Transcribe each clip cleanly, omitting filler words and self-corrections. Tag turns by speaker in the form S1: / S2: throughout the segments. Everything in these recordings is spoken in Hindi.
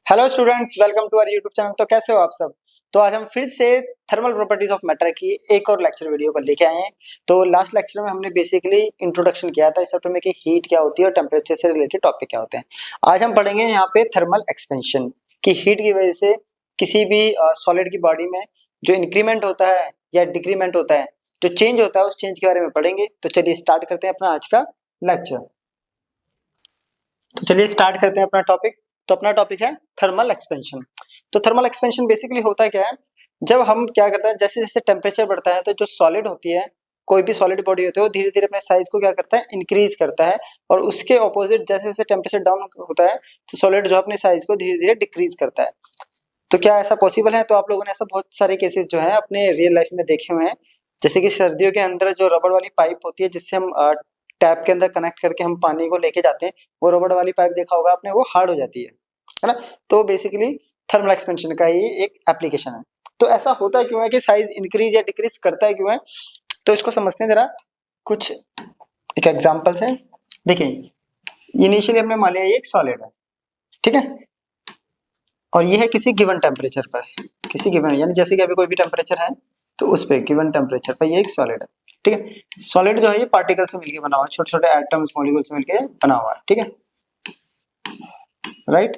S1: Hello students, welcome to our YouTube channel. तो कैसे हो आप सब। तो आज हम फिर से थर्मल प्रॉपर्टीज ऑफ मैटर की एक और लेक्चर वीडियो को लेके आए हैं। तो लास्ट लेक्चर में हमने बेसिकली इंट्रोडक्शन किया था इस चैप्टर में कि हीट क्या होती है और टेम्परेचर से रिलेटेड टॉपिक क्या होते हैं। आज हम पढ़ेंगे यहाँ पे थर्मल एक्सपेंशन की हीट की वजह से किसी भी सॉलिड की बॉडी में जो इंक्रीमेंट होता है या डिक्रीमेंट होता है, जो चेंज होता है, उस चेंज के बारे में पढ़ेंगे। तो चलिए स्टार्ट करते हैं अपना आज का लेक्चर। तो चलिए स्टार्ट करते हैं अपना टॉपिक। तो अपना टॉपिक है थर्मल एक्सपेंशन। तो थर्मल एक्सपेंशन बेसिकली होता क्या है, जब हम क्या करते हैं, जैसे जैसे टेम्परेचर बढ़ता है तो जो सॉलिड होती है, कोई भी सॉलिड बॉडी होती है, वो धीरे धीरे अपने साइज को क्या करता है, इंक्रीज करता है। और उसके ऑपोजिट जैसे जैसे टेम्परेचर डाउन होता है तो सॉलिड जो अपने साइज को धीरे धीरे डिक्रीज करता है। तो क्या ऐसा पॉसिबल है? तो आप लोगों ने ऐसा बहुत सारे केसेस जो है अपने रियल लाइफ में देखे हुए हैं। जैसे कि सर्दियों के अंदर जो रबड़ वाली पाइप होती है जिससे हम टैप के अंदर कनेक्ट करके हम पानी को लेके जाते हैं, वो रबड़ वाली पाइप देखा होगा आपने, वो हार्ड हो जाती है ना। तो बेसिकली थर्मल एक्सपेंशन का ही एक एप्लीकेशन है। तो ऐसा होता है क्यों है कि साइज इंक्रीज या डिक्रीज करता है क्यों है, तो इसको समझते हैं जरा कुछ एक एग्जांपल से। देखिए इनिशियली हमने मान लिया ये एक सॉलिड है, ठीक है, और ये है किसी गिवन टेम्परेचर पर, किसी गिवन यानी जैसे कि अभी कोई भी टेम्परेचर है तो उस पे गिवन टेम्परेचर पर ये एक सॉलिड है, ठीक है। सॉलिड जो है ये पार्टिकल से मिलके बना हुआ है, छोटे छोटे एटम्स मॉलिक्यूल से मिलके बना हुआ है, ठीक है, राइट।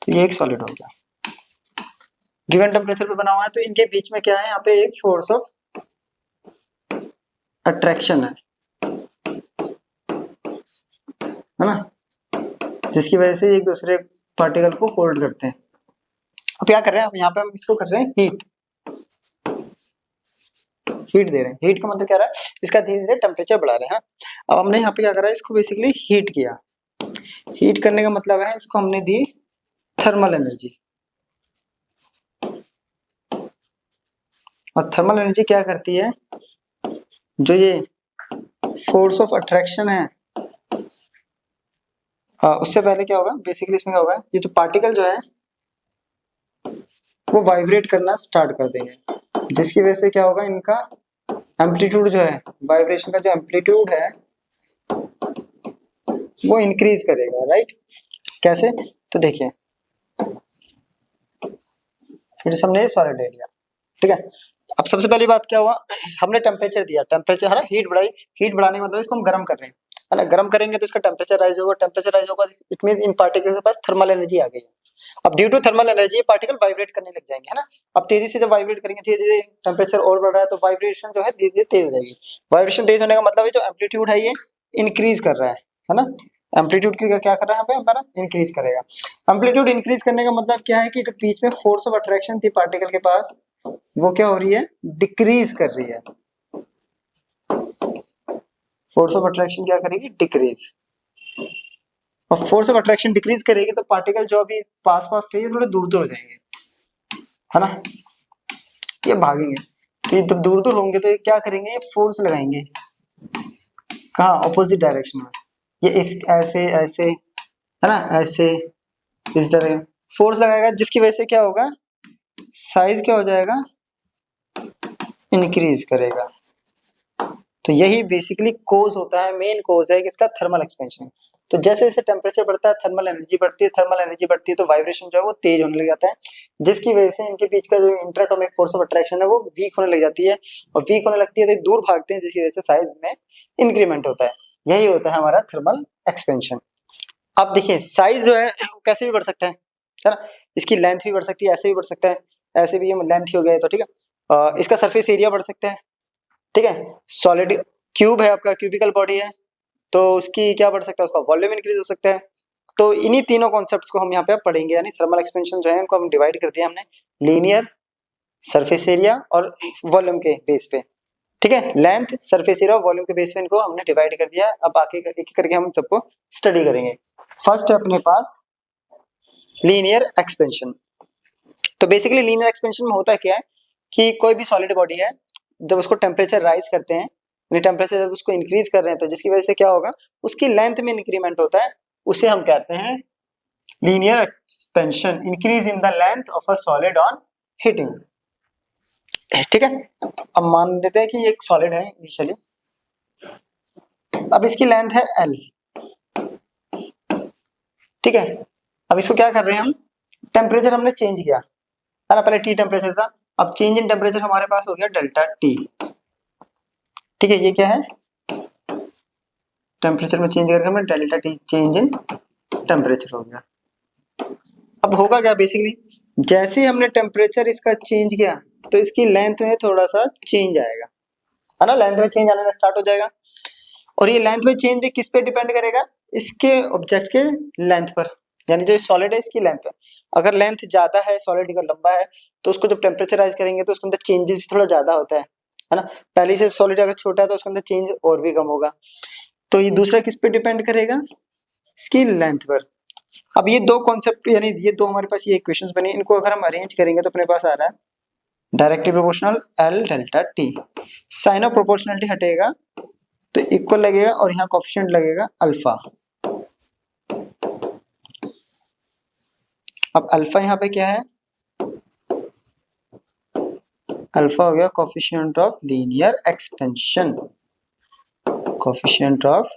S1: तो ये एक सॉलिड हो गया, गिवन टेम्परेचर पे बना हुआ है। तो इनके बीच में क्या है, यहाँ पे एक फोर्स ऑफ अट्रैक्शन है ना, जिसकी वजह से एक दूसरे पार्टिकल को होल्ड करते हैं। अब क्या कर रहे हैं, अब यहाँ पे हम इसको कर रहे हैं हीट दे रहे हैं। हीट का मतलब क्या रहा है, इसका धीरे धीरे टेम्परेचर बढ़ा रहे हैं। अब हमने यहाँ पे क्या करा है, इसको बेसिकली हीट किया। हीट करने का मतलब है इसको हमने दी थर्मल एनर्जी। और थर्मल एनर्जी क्या करती है, जो ये फोर्स ऑफ अट्रैक्शन है, उससे पहले क्या होगा, बेसिकली इसमें क्या होगा, ये जो पार्टिकल जो है वो वाइब्रेट करना स्टार्ट कर देंगे, जिसकी वजह से क्या होगा, इनका एम्पलीट्यूड जो है, वाइब्रेशन का जो एम्पलीट्यूड है वो इंक्रीज करेगा, राइट। कैसे, तो देखिए फिर से हमने सॉलिड ले लिया, ठीक है। अब सबसे पहली बात क्या हुआ, हमने टेम्परेचर दिया, टेम्परेचर है ना, हीट बढ़ाई। हीट बढ़ाने का मतलब इसको हम गर्म कर रहे हैं, है ना। गर्म करेंगे तो इसका टेम्परेचर राइज होगा, टेम्परेचर राइज होगा, इट मींस इन पार्टिकल्स के पास थर्मल एनर्जी आ गई है। अब due to thermal energy particle vibrate करने लग जाएंगे, है ना। अब तेजी से जब वाइब्रेट करेंगे, धीरे धीरे टेम्परेचर और बढ़ रहा है तो वाइब्रेशन जो है धीरे धीरे तेज हो जाएगी। वाइब्रेशन तेज होने का मतलब है जो एम्पलीट्यूड है ये इंक्रीज कर रहा है ना। एम्पलीट्यूड की क्या कर रहा है, यहाँ पे हमारा इंक्रीज करेगा। एम्पलीट्यूड इंक्रीज करने का मतलब क्या है कि जो बीच में फोर्स ऑफ अट्रैक्शन थी पार्टिकल के पास, वो क्या हो रही है, डिक्रीज कर रही है। फोर्स ऑफ अट्रैक्शन क्या करेगी, डिक्रीज। और फोर्स ऑफ अट्रैक्शन डिक्रीज करेगी तो पार्टिकल जो अभी पास पास थे ये थोड़े दूर दूर हो जाएंगे, है ना, ये भागेंगे। तो ये जब दूर दूर होंगे तो ये क्या करेंगे, ये फोर्स लगाएंगे, कहाँ, ऑपोजिट डायरेक्शन में। ये इस ऐसे ऐसे, है ना, ऐसे इस तरह फोर्स लगाएगा, जिसकी वजह से क्या होगा, साइज क्या हो जाएगा, इंक्रीज करेगा। तो यही बेसिकली कोज होता है, मेन कोज है किसका, थर्मल एक्सपेंशन। तो जैसे जैसे टेम्परेचर बढ़ता है थर्मल एनर्जी बढ़ती है, थर्मल एनर्जी बढ़ती है तो वाइब्रेशन जो है वो तेज होने लग जाता है, जिसकी वजह से इनके बीच का जो इंट्राटॉमिक फोर्स ऑफ अट्रैक्शन है वो वीक होने लग जाती है। और वीक होने लगती है तो दूर भागते हैं, जिसकी वजह से साइज में इंक्रीमेंट होता है। यही होता है हमारा थर्मल एक्सपेंशन। अब देखिए साइज जो है कैसे भी बढ़ सकता है ना। इसकी लेंथ भी बढ़ सकती है, ऐसे भी बढ़ सकता है, ऐसे भी ये लेंथ ही हो गया है तो ठीक है। इसका सरफेस एरिया बढ़ सकता है, ठीक है। सॉलिड क्यूब है आपका, क्यूबिकल बॉडी है, तो उसकी क्या बढ़ सकता है, उसका वॉल्यूम इंक्रीज हो सकता है। तो इन्हीं तीनों कॉन्सेप्ट्स को हम यहाँ पे पढ़ेंगे, यानी थर्मल एक्सपेंशन जो है इनको हम डिवाइड कर दिया हमने लीनियर, सरफेस एरिया और वॉल्यूम के बेस पे, ठीक है। लेंथ, सरफेस एरिया और वॉल्यूम के बेस पे इनको हमने डिवाइड कर दिया। अब आगे एक एक करके हम सबको स्टडी करेंगे। फर्स्ट है अपने पास लीनियर एक्सपेंशन। तो बेसिकली लीनियर एक्सपेंशन में होता क्या है कि कोई भी सॉलिड बॉडी है, जब उसको टेम्परेचर राइज करते हैं, यानी टेम्परेचर जब उसको इंक्रीज कर रहे हैं, तो जिसकी वजह से क्या होगा, उसकी लेंथ में इंक्रीमेंट होता है, उसे हम कहते हैं linear expansion, increase in the length of a solid on heating, ठीक है। अब मान लेते हैं कि एक सॉलिड है इनिशियली, अब इसकी लेंथ है L, ठीक है। अब इसको क्या कर रहे हैं हम, टेम्परेचर हमने चेंज किया है ना, पहले T टेम्परेचर था, अब चेंज इन टेम्परेचर हमारे पास हो गया डेल्टा T, ठीक है। ये क्या है, टेम्परेचर में चेंज करके हमें delta T change in temperature हो गया। अब होगा क्या, बेसिकली जैसे ही हमने टेम्परेचर इसका चेंज किया तो इसकी लेंथ में थोड़ा सा चेंज आएगा, है ना, लेंथ में चेंज आना स्टार्ट हो जाएगा। और ये लेंथ में चेंज भी किस पे डिपेंड करेगा, इसके ऑब्जेक्ट के लेंथ पर, यानी जो सॉलिड है इसकी लेंथ पे। अगर लेंथ ज्यादा है, सॉलिड का लंबा है, तो उसको जब टेम्परेचराइज करेंगे तो उसके अंदर चेंजेस भी थोड़ा ज्यादा होता है ना। पहले से सॉलिड अगर छोटा है तो उसके अंदर चेंज और भी कम होगा। तो ये दूसरा किस पे डिपेंड करेगा, इसकी लेंथ पर। अब ये दो कॉन्सेप्ट, यानी ये दो हमारे पास ये इक्वेशंस बनी, इनको अगर हम अरेंज करेंगे तो अपने पास आ रहा है directly proportional L delta T। Sign of proportionality हटेगा तो इक्वल लगेगा और यहाँ कोफिशिएंट लगेगा अल्फा। अब अल्फा यहाँ पे क्या है, अल्फा हो गया coefficient of linear expansion, coefficient of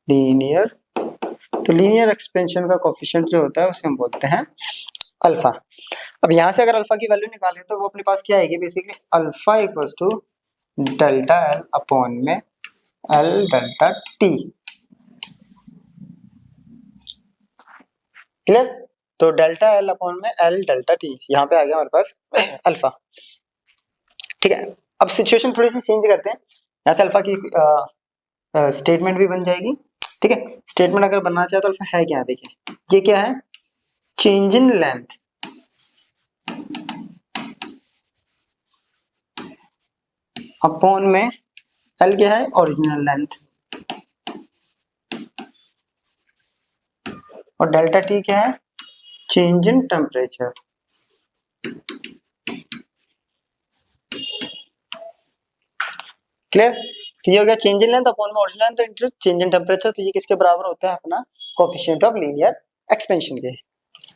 S1: linear, तो लीनियर एक्सपेंशन का कोफिशिएंट जो होता है उसे हम बोलते हैं अल्फा। अब यहाँ से अगर अल्फा की वैल्यू निकालें तो वो अपने पास क्या आएगी, basically alpha equals to delta L upon में L डेल्टा T, क्लियर। तो डेल्टा L अपॉन में L डेल्टा T, यहाँ पे आ गया हमारे पास अल्फा, ठीक है। अब सिचुएशन थोड़ी सी चेंज करते हैं, यहाँ से अल्फा की स्टेटमेंट भी बन जाएगी, ठीक है। स्टेटमेंट अगर बनना चाहे तो अल्फा है क्या, देखिए ये क्या है, चेंज इन लेंथ अपॉन में L क्या है, ओरिजिनल लेंथ, और डेल्टा T क्या है, चेंज इन टेम्परेचर। क्लियर। तो ये हो गया चेंज इन लेंथ अपॉन में original length into change in temperature. तो ये किसके बराबर होता है, अपना कोफिशिएंट ऑफ लीनियर एक्सपेंशन के,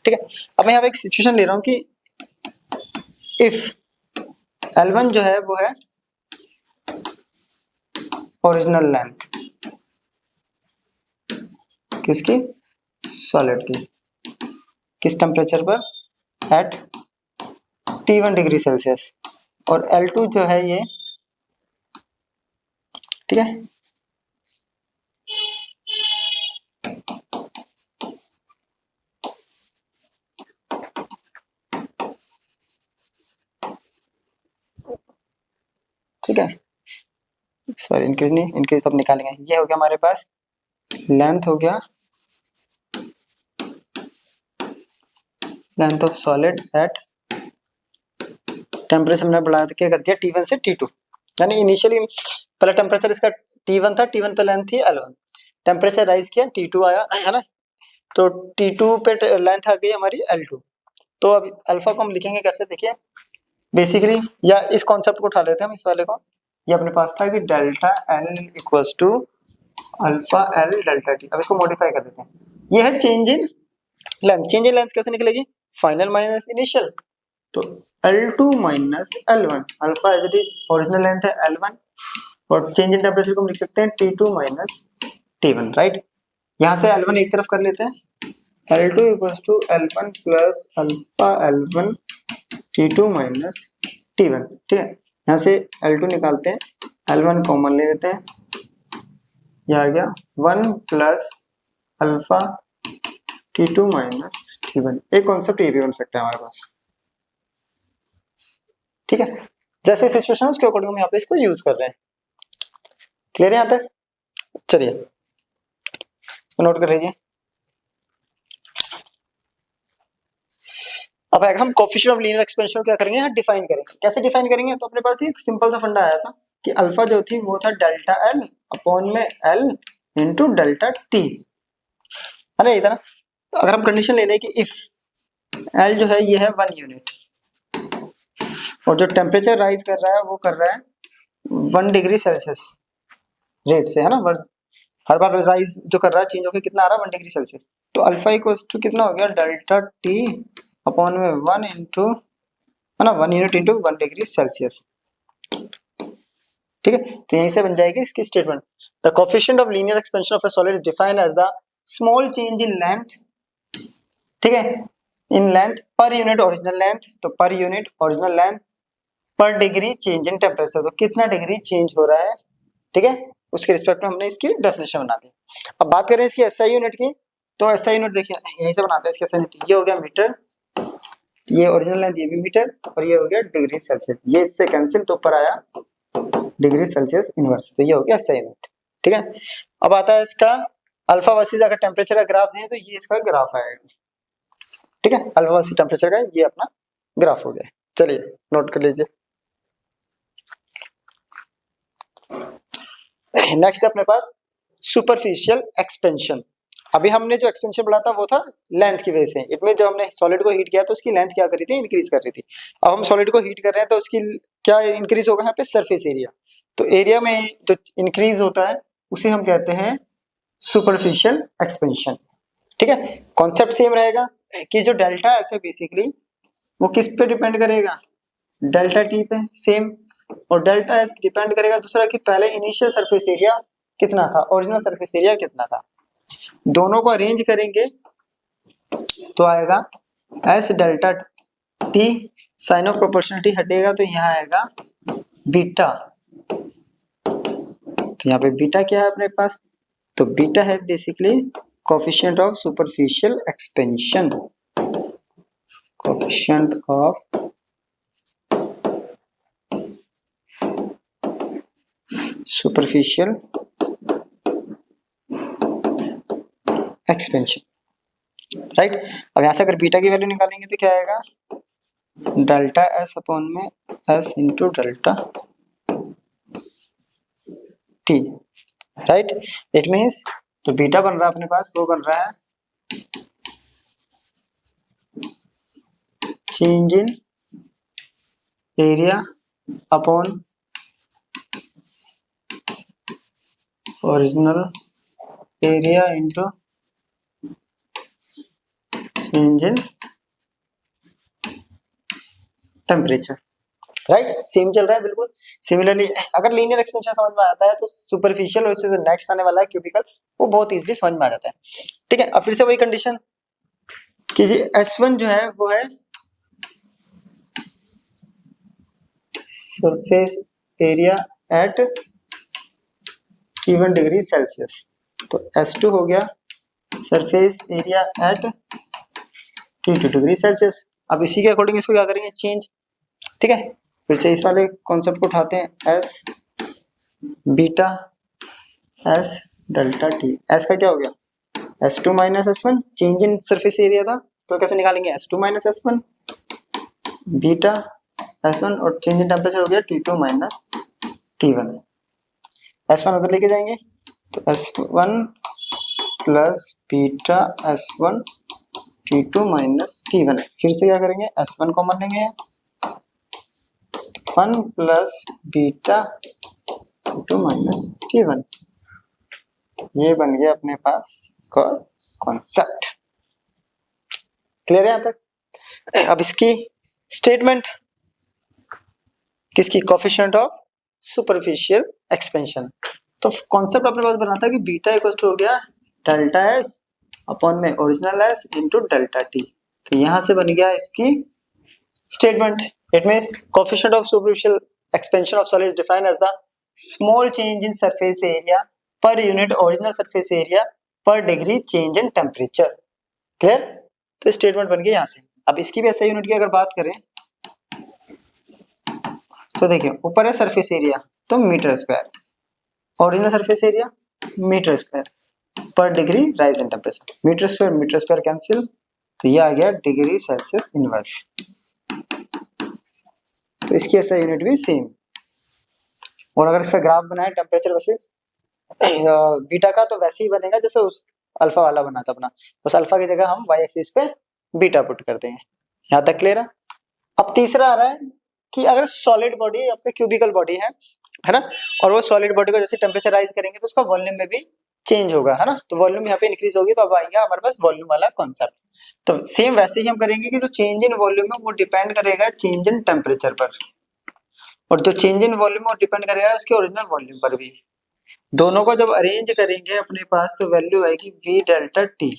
S1: ठीक है। अब मैं यहाँ पे एक सिचुएशन ले रहा हूँ कि इफ L1 जो है वो है ओरिजिनल लेंथ किसकी, सॉलिड की, किस टेम्परेचर पर, एट T1 डिग्री सेल्सियस, और L2 जो है ये, ठीक है, ठीक है, सॉरी इंक्रीज नहीं, इंक्रीज तो अब निकालेंगे। ये हो गया हमारे पास लेंथ, हो गया length of solid at temperature हमने बढ़ा के कर दिया T1 से T2, यानी इनिशियली पहले टेम्परेचर इसका T1 था, T1 पे लेंथ थी L1, टेम्परेचर राइज किया T2 आया, है ना, तो T2 पे लेंथ आ गई हमारी L2। तो अब अल्फा को हम लिखेंगे कैसे, देखिए बेसिकली, या इस कॉन्सेप्ट को उठा लेते हैं हम, इस वाले को। ये अपने पास था कि delta L equals to alpha L delta T। अब इसको मॉडिफाई कर देते हैं, ये है change in length. Change in length कैसे निकलेगी, फाइनल माइनस इनिशियल, तो L2 minus L1, alpha as it is original length है L1, और चेंज इन टेम्परेचर को हम लिख सकते हैं T2 माइनस T1, राइट। यहाँ से L1 एक तरफ कर लेते हैं, L2 equals to L1 plus alpha L1 T2 minus T1, ठीक है। यहाँ से L2 निकालते हैं, L1 कॉमन ले लेते हैं, यह आ गया 1 plus alpha T2 minus T1। एक कॉन्सेप्ट ये भी बन सकता है हमारे पास, ठीक है। जैसे सिचुएशन उसके अकॉर्डिंग हम यहाँ पे इसको यूज कर रहे हैं। क्लियर है यहाँ तक, चलिए इसको नोट कर लीजिए। अब अगर हम कोफिशिएंट ऑफ लीनियर एक्सपेंशन क्या करेंगे, यहाँ डिफाइन करेंगे। कैसे डिफाइन करेंगे, तो अपने पास एक सिंपल सा फंडा आया था कि अल्फा जो थी वो था डेल्टा L अपॉन में L इंटू डेल्टा T, है ना, इधर। अगर हम कंडीशन ले लें कि इफ L जो है ये है 1 यूनिट, और जो टेम्परेचर राइज कर रहा है वो कर रहा है 1 डिग्री सेल्सियस रेट से, है ना, हर बार राइज जो कर रहा है चेंज होकर कितना आ रहा है, 1 डिग्री सेल्सियस। तो अल्फा इक्वल्स टू कितना हो गया, डेल्टा T अपॉन में 1 इंटू, है ना, 1 यूनिट इंटू 1 डिग्री सेल्सियस, ठीक है, तो यहीं से बन जाएगी इसकी statement. The coefficient of linear expansion of a solid is defined as the small change in length, ठीक है, in length per unit original length, तो per unit original length per degree change in temperature, तो कितना डिग्री चेंज हो रहा है, ठीक है, उसके रिस्पेक्ट में हमने इसकी डेफिनेशन बना दी। अब बात करें इसकी एसआई यूनिट की, तो एसआई यूनिट देखिए यहीं से बनाते हैं इसके एसआई यूनिट। ये हो गया मीटर, ये ओरिजिनल लेंथ, ये भी मीटर, और ये हो गया डिग्री सेल्सियस, ये इससे कैंसिल तो ऊपर आया डिग्री सेल्सियस इनवर्स, तो ये हो गया एसआई यूनिट, ठीक है। अब आता है इसका अल्फा वर्सेस, अगर टेम्परेचर का ग्राफ दें तो ये इसका ग्राफ आएगा, ठीक है, अल्फा वर्सेस टेम्परेचर का ये अपना ग्राफ हो गया। चलिए नोट कर लीजिए। नेक्स्ट अपने पास सुपरफिशियल एक्सपेंशन। अभी हमने जो एक्सपेंशन बढ़ा था वो था लेंथ की वजह से, इट मीन जब हमने सॉलिड को हीट किया तो उसकी लेंथ क्या कर रही थी, इंक्रीज कर रही थी। अब हम सॉलिड को हीट कर रहे हैं तो उसकी क्या इंक्रीज होगा यहाँ पे, सरफेस एरिया, तो एरिया में जो इंक्रीज होता है उसे हम कहते हैं सुपरफिशियल एक्सपेंशन, ठीक है। कॉन्सेप्ट सेम रहेगा कि जो डेल्टा एस है बेसिकली वो किस पे डिपेंड करेगा, डेल्टा टी पे, सेम, और डेल्टा एस डिपेंड करेगा दूसरा कि पहले इनिशियल सरफेस एरिया कितना था, ओरिजिनल सरफेस एरिया कितना था। दोनों को अरेंज करेंगे तो आएगा S delta T, sign of proportionality हटेगा तो यहाँ आएगा बीटा, तो यहाँ पे बीटा क्या है अपने पास, तो बीटा है basically coefficient of superficial expansion, coefficient of superficial expansion, right. अब यहां से अगर बीटा की वैल्यू निकालेंगे तो क्या आएगा, डेल्टा एस अपॉन में S into delta T, right. It means जो बीटा बन रहा है अपने पास वो बन रहा है change in area upon original area into change in temperature, right. Same चल रहा है बिल्कुल। सिमिलरली अगर लीनियर एक्सपेंशन समझ में आता है तो सुपरफिशियल और इससे जो नेक्स्ट आने वाला है क्यूबिकल वो बहुत इजीली समझ में आ जाता है, ठीक है। अब फिर से वही कंडीशन कि S1 जो है वो है surface area at T1 degree Celsius, तो S2 हो गया surface area at T2 degree Celsius. अब इसी के अकॉर्डिंग इसको क्या करेंगे, चेंज, ठीक है। फिर से इस वाले कॉन्सेप्ट को उठाते हैं, S beta S delta T, S का क्या हो गया S2 minus S1, change in surface area था तो कैसे निकालेंगे S2 minus S1 beta S1, और चेंज इन टेम्परेचर हो गया T2 माइनस T1, S1 उधर लेके जाएंगे तो S1 plus beta S1 T2 minus T1, फिर से क्या करेंगे S1 कॉमन लेंगे, 1 plus beta T2 minus T1, ये बन गया अपने पास कॉन्सेप्ट। क्लियर है यहाँ तक। अब इसकी स्टेटमेंट किसकी, कोफिशिएंट ऑफ सुपरफिशियल एक्सपेंशन, तो कॉन्सेप्ट अपने पास बना था कि बीटा इक्वल टू हो गया डेल्टा एस अपॉन में original s into delta T, तो यहां से बन गया इसकी statement. It means coefficient of superficial expansion of solid defined as the small change in surface area per unit original surface area per degree change in temperature. Clear, तो स्टेटमेंट बन गई यहाँ से। अब इसकी भी ऐसा यूनिट की अगर बात करें तो देखिए ऊपर है सरफेस एरिया तो metre square, original surface area metre square per degree rise in temperature, metre square cancel, तो ये आ गया डिग्री सेल्सियस इनवर्स। तो इसकी ऐसा यूनिट भी सेम। और अगर इसका ग्राफ बनाए टेम्परेचर वर्सेस बीटा का तो वैसे ही बनेगा जैसे उस अल्फा वाला बना था अपना, उस अल्फा की जगह हम वाई एक्सिस पे बीटा पुट करते हैं। यहाँ तक क्लियर है। अब तीसरा आ रहा है कि अगर सॉलिड बॉडी आपका क्यूबिकल बॉडी है ना, और वो सॉलिड बॉडी को जैसे टेम्परेचर राइज करेंगे तो उसका वॉल्यूम में भी चेंज होगा, है ना, तो वॉल्यूम यहाँ पे इंक्रीज होगी तो अब आएगा हमारे पास वॉल्यूम वाला कॉन्सेप्ट। तो सेम वैसे ही हम करेंगे कि जो चेंज इन वॉल्यूम है वो डिपेंड करेगा चेंज इन टेम्परेचर पर, और जो चेंज इन वॉल्यूम वो डिपेंड करेगा उसके ओरिजिनल वॉल्यूम पर भी। दोनों को जब अरेंज करेंगे अपने पास तो वैल्यू आएगी V delta T,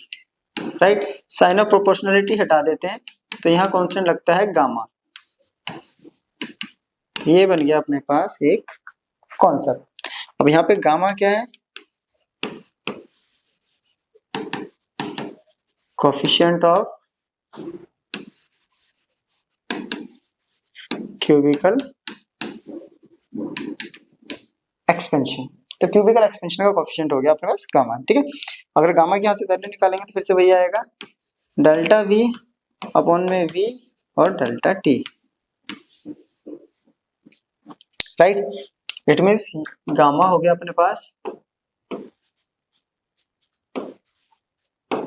S1: right. Sign of proportionality हटा देते हैं तो यहाँ कांस्टेंट लगता है गामा। ये बन गया अपने पास एक कॉन्सेप्ट। अब यहाँ पे गामा क्या है, कोफिशिएंट ऑफ क्यूबिकल एक्सपेंशन। तो क्यूबिकल एक्सपेंशन का कोफिशिएंट हो गया अपने पास गामा, ठीक है। अगर गामा की यहाँ से वैल्यू निकालेंगे तो फिर से वही आएगा डेल्टा वी अपॉन में वी और delta T, right. It means gamma हो गया अपने पास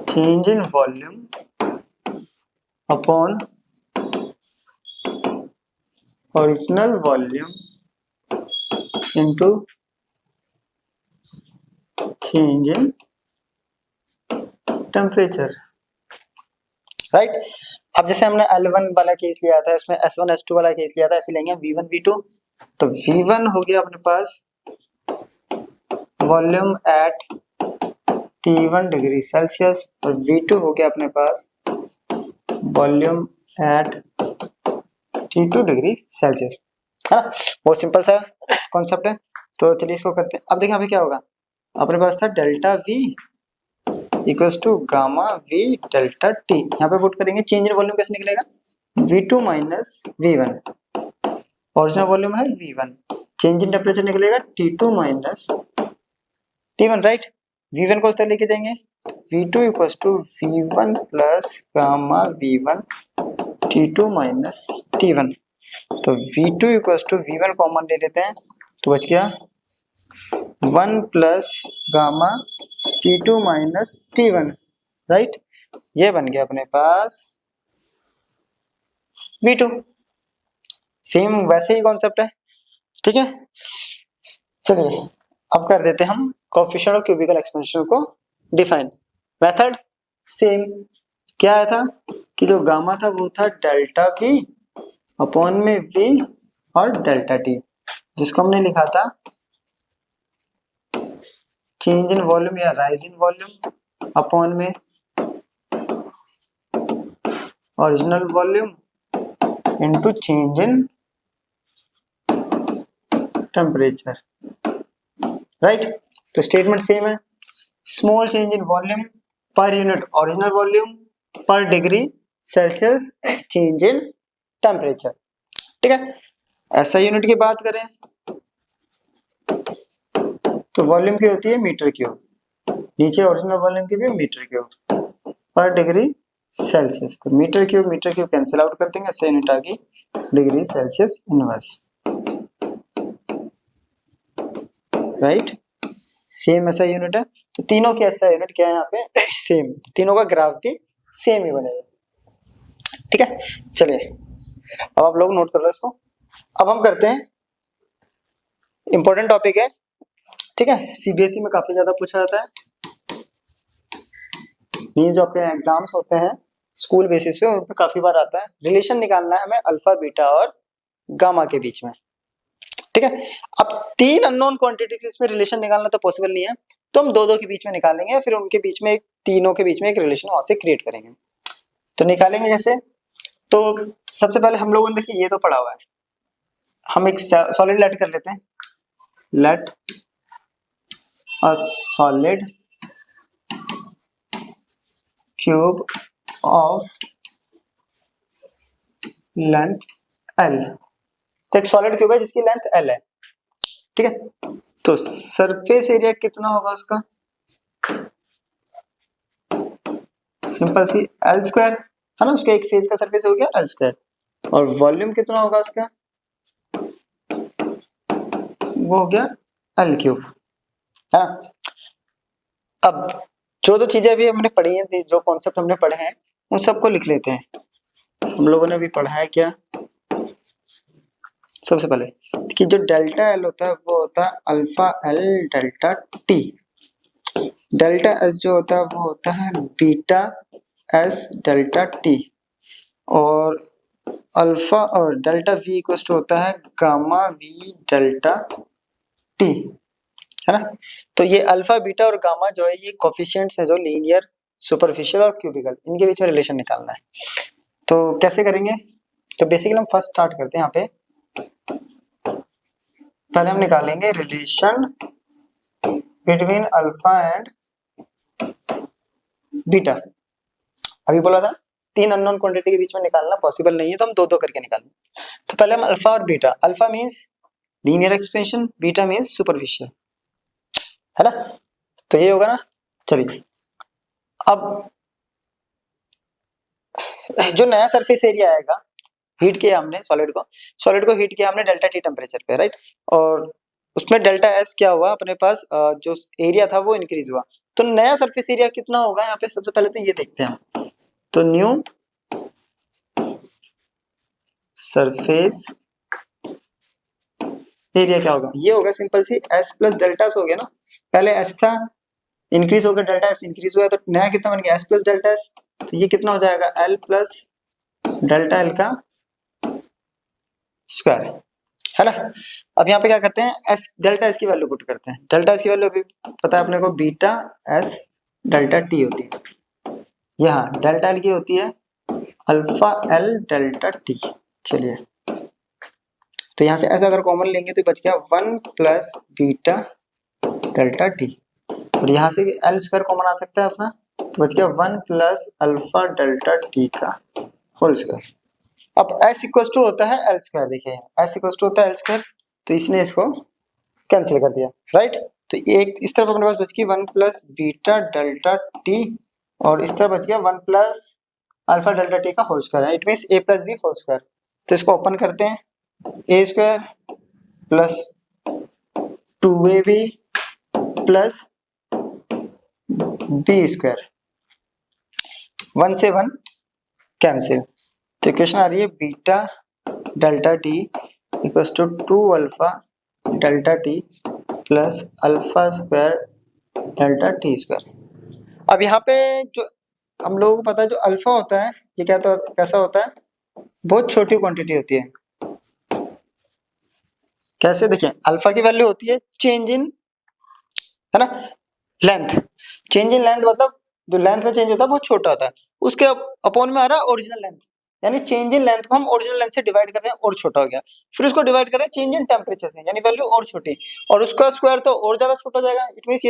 S1: change in volume upon original volume into change in temperature, right. अब जैसे हमने L1 वाला केस लिया था, इसमें S1 S2 वाला केस लिया था, ऐसे लेंगे V1 V2। तो V1 हो गया अपने पास volume at T1 degree Celsius और V2 हो गया अपने पास volume at T2 degree Celsius, है ना। बहुत सिंपल सा कॉन्सेप्ट है। तो चलिए इसको करते हैं। अब देखिए यहाँ पे क्या होगा, अपने पास था delta V equals to gamma V delta T। यहाँ पे पुट करेंगे, चेंज इन वॉल्यूम कैसे निकलेगा, V2 minus V1, original volume है V1, चेंज इन टेम्परेचर निकलेगा T2 minus T1, right. V1 को उस तरह लेके जाएंगे, V2 equals to V1 plus gamma V1 T2 minus T1। तो V2 equals to V1 common ले लेते हैं तो बच गया 1 plus gamma T2 minus T1, right. ये बन गया अपने पास V2। सेम वैसे ही कॉन्सेप्ट है, ठीक है। चलिए अब कर देते हैं हम कोएफिशिएंट ऑफ क्यूबिकल एक्सपेंशन को डिफाइन। मेथड सेम, क्या आया था कि जो गामा था वो था डेल्टा V अपॉन में V और डेल्टा T, जिसको हमने लिखा था चेंज इन वॉल्यूम या राइज इन वॉल्यूम अपॉन में original volume into change in temperature, right. तो स्टेटमेंट सेम है, small change in volume per unit original volume per degree Celsius change in temperature, ठीक है। ऐसा यूनिट की बात करें तो वॉल्यूम की होती है मीटर क्यूब, नीचे ओरिजिनल वॉल्यूम की भी मीटर क्यूब पर डिग्री सेल्सियस। तो मीटर क्यूब कैंसिल आउट कर देंगे, ऐसा यूनिट आ गई degree Celsius inverse, right. Same ऐसा यूनिट है, तो तीनों के ऐसा यूनिट क्या है यहाँ पे सेम, तीनों का ग्राफ भी सेम ही बनेगा, ठीक है। चलिए अब आप लोग नोट कर लो इसको। अब हम करते हैं, इंपॉर्टेंट टॉपिक है, ठीक है। सीबीएसई में काफी ज्यादा पूछा जाता है, मीन जो आपके एग्जाम्स होते हैं स्कूल बेसिस पे उनमें काफी बार आता है। रिलेशन निकालना है हमें अल्फा बीटा और गामा के बीच में, ठीक है। अब तीन अननोन क्वांटिटी से इसमें रिलेशन निकालना तो पॉसिबल नहीं है, तो हम दो दो के बीच में निकालेंगे, फिर उनके बीच में एक, तीनों के बीच में एक रिलेशन वहां से क्रिएट करेंगे। तो निकालेंगे जैसे, तो सबसे पहले हम लोगों ने देखिए ये तो पढ़ा हुआ है, हम एक सॉलिड लेट कर लेते हैं, let a solid cube of length L। तो एक सॉलिड क्यूब है जिसकी लेंथ L है, ठीक है। तो सरफेस एरिया कितना होगा उसका, सिंपल सी L स्क्वायर, है ना। उसका एक फेस का सरफेस हो गया L स्क्वायर, और वॉल्यूम कितना होगा उसका, वो हो गया L क्यूब, है ना। अब जो दो चीजें अभी हमने पढ़ी हैं, जो कॉन्सेप्ट हमने पढ़े हैं उन सबको लिख लेते हैं। हम लोगों ने अभी पढ़ा है क्या, सबसे पहले कि जो डेल्टा L होता है वो होता है alpha L delta T, delta S जो होता है वो होता है बीटा S डेल्टा T, और अल्फा और डेल्टा वी इक्वल टू होता है गामा वी डेल्टा टी, है ना। तो ये अल्फा बीटा और गामा जो है ये कोफिशिएंट्स है जो लीनियर सुपरफिशियल और क्यूबिकल इनके बीच में रिलेशन निकालना है। तो कैसे करेंगे, तो बेसिकली हम फर्स्ट स्टार्ट करते हैं यहाँ पे। पहले हम निकालेंगे relation between alpha and beta. अभी बोला था 3 अननोन क्वांटिटी के बीच में निकालना पॉसिबल नहीं है, तो हम दो दो करके निकालेंगे। तो पहले हम अल्फा और beta, alpha means linear expansion, beta means superficial, है ना। तो ये होगा ना। चलिए अब जो नया सरफेस एरिया आएगा, हीट किया हमने सॉलिड को हीट किया हमने डेल्टा टी टेम्परेचर पे, राइट। और उसमें डेल्टा एस क्या हुआ, अपने पास जो एरिया था वो इंक्रीज हुआ। तो नया सरफेस एरिया कितना होगा यहाँ पे, सबसे पहले तो ये देखते हैं। तो न्यू सरफेस एरिया क्या होगा, ये होगा simple C S plus delta S हो गया ना। पहले एस था, इंक्रीज हो गया, डेल्टा एस इंक्रीज हुआ, तो नया कितना बन गया एस प्लस डेल्टा एस। तो ये कितना हो जाएगा एल प्लस डेल्टा एल का स्क्वायर, है ना। अब यहाँ पे क्या करते हैं, एस डेल्टा एस की वैल्यू पुट करते हैं। डेल्टा एस की वैल्यू अभी पता है अपने को, बीटा एस डेल्टा टी होती है। यहाँ डेल्टा एल की होती है अल्फा एल डेल्टा टी। चलिए तो यहाँ से ऐसा अगर कॉमन लेंगे तो बच गया 1 प्लस बीटा डेल्टा टी, और यहाँ से एल स्क्वायर कॉमन आ सकता है अपना, तो बच गया 1 प्लस अल्फा डेल्टा टी का होल स्क्वायर। अब एस इक्वल टू होता है एल स्क्वायर, देखिए एस इक्वल टू होता है एल स्क्वायर, तो इसने इसको कैंसिल कर दिया, राइट। तो एक इस तरफ अपने पास बच गई 1 प्लस बीटा डेल्टा टी, और इस तरफ बच गया 1 प्लस अल्फा डेल्टा टी का होल स्क्वायर है, it means a plus B whole square. तो इसको ओपन करते हैं, a square plus 2ab plus b square, 1 से 1 कैंसिल। तो इक्वेशन आ रही है beta delta t equal to 2 alpha delta T plus alpha square delta T square. अब यहाँ पे जो हम लोगों को पता है, जो अल्फा होता है ये क्या, तो कैसा होता है, बहुत छोटी क्वांटिटी होती है। कैसे, देखिए अल्फा की वैल्यू होती है चेंज इन, है ना, लेंथ। चेंज इन लेंथ मतलब जो लेंथ में चेंज होता है बहुत छोटा होता है, उसके अपॉन में आ रहा है ओरिजिनल लेंथ, यानी चेंज इन लेंथ को हम ओरिजिनल लेंथ से डिवाइड कर रहे हैं और छोटा हो गया, फिर उसको डिवाइड कर रहे हैं चेंज इन टेम्परेचर से, यानी वैल्यू और छोटी, और उसका स्क्वायर तो और ज्यादा छोटा हो जाएगा। इट मींस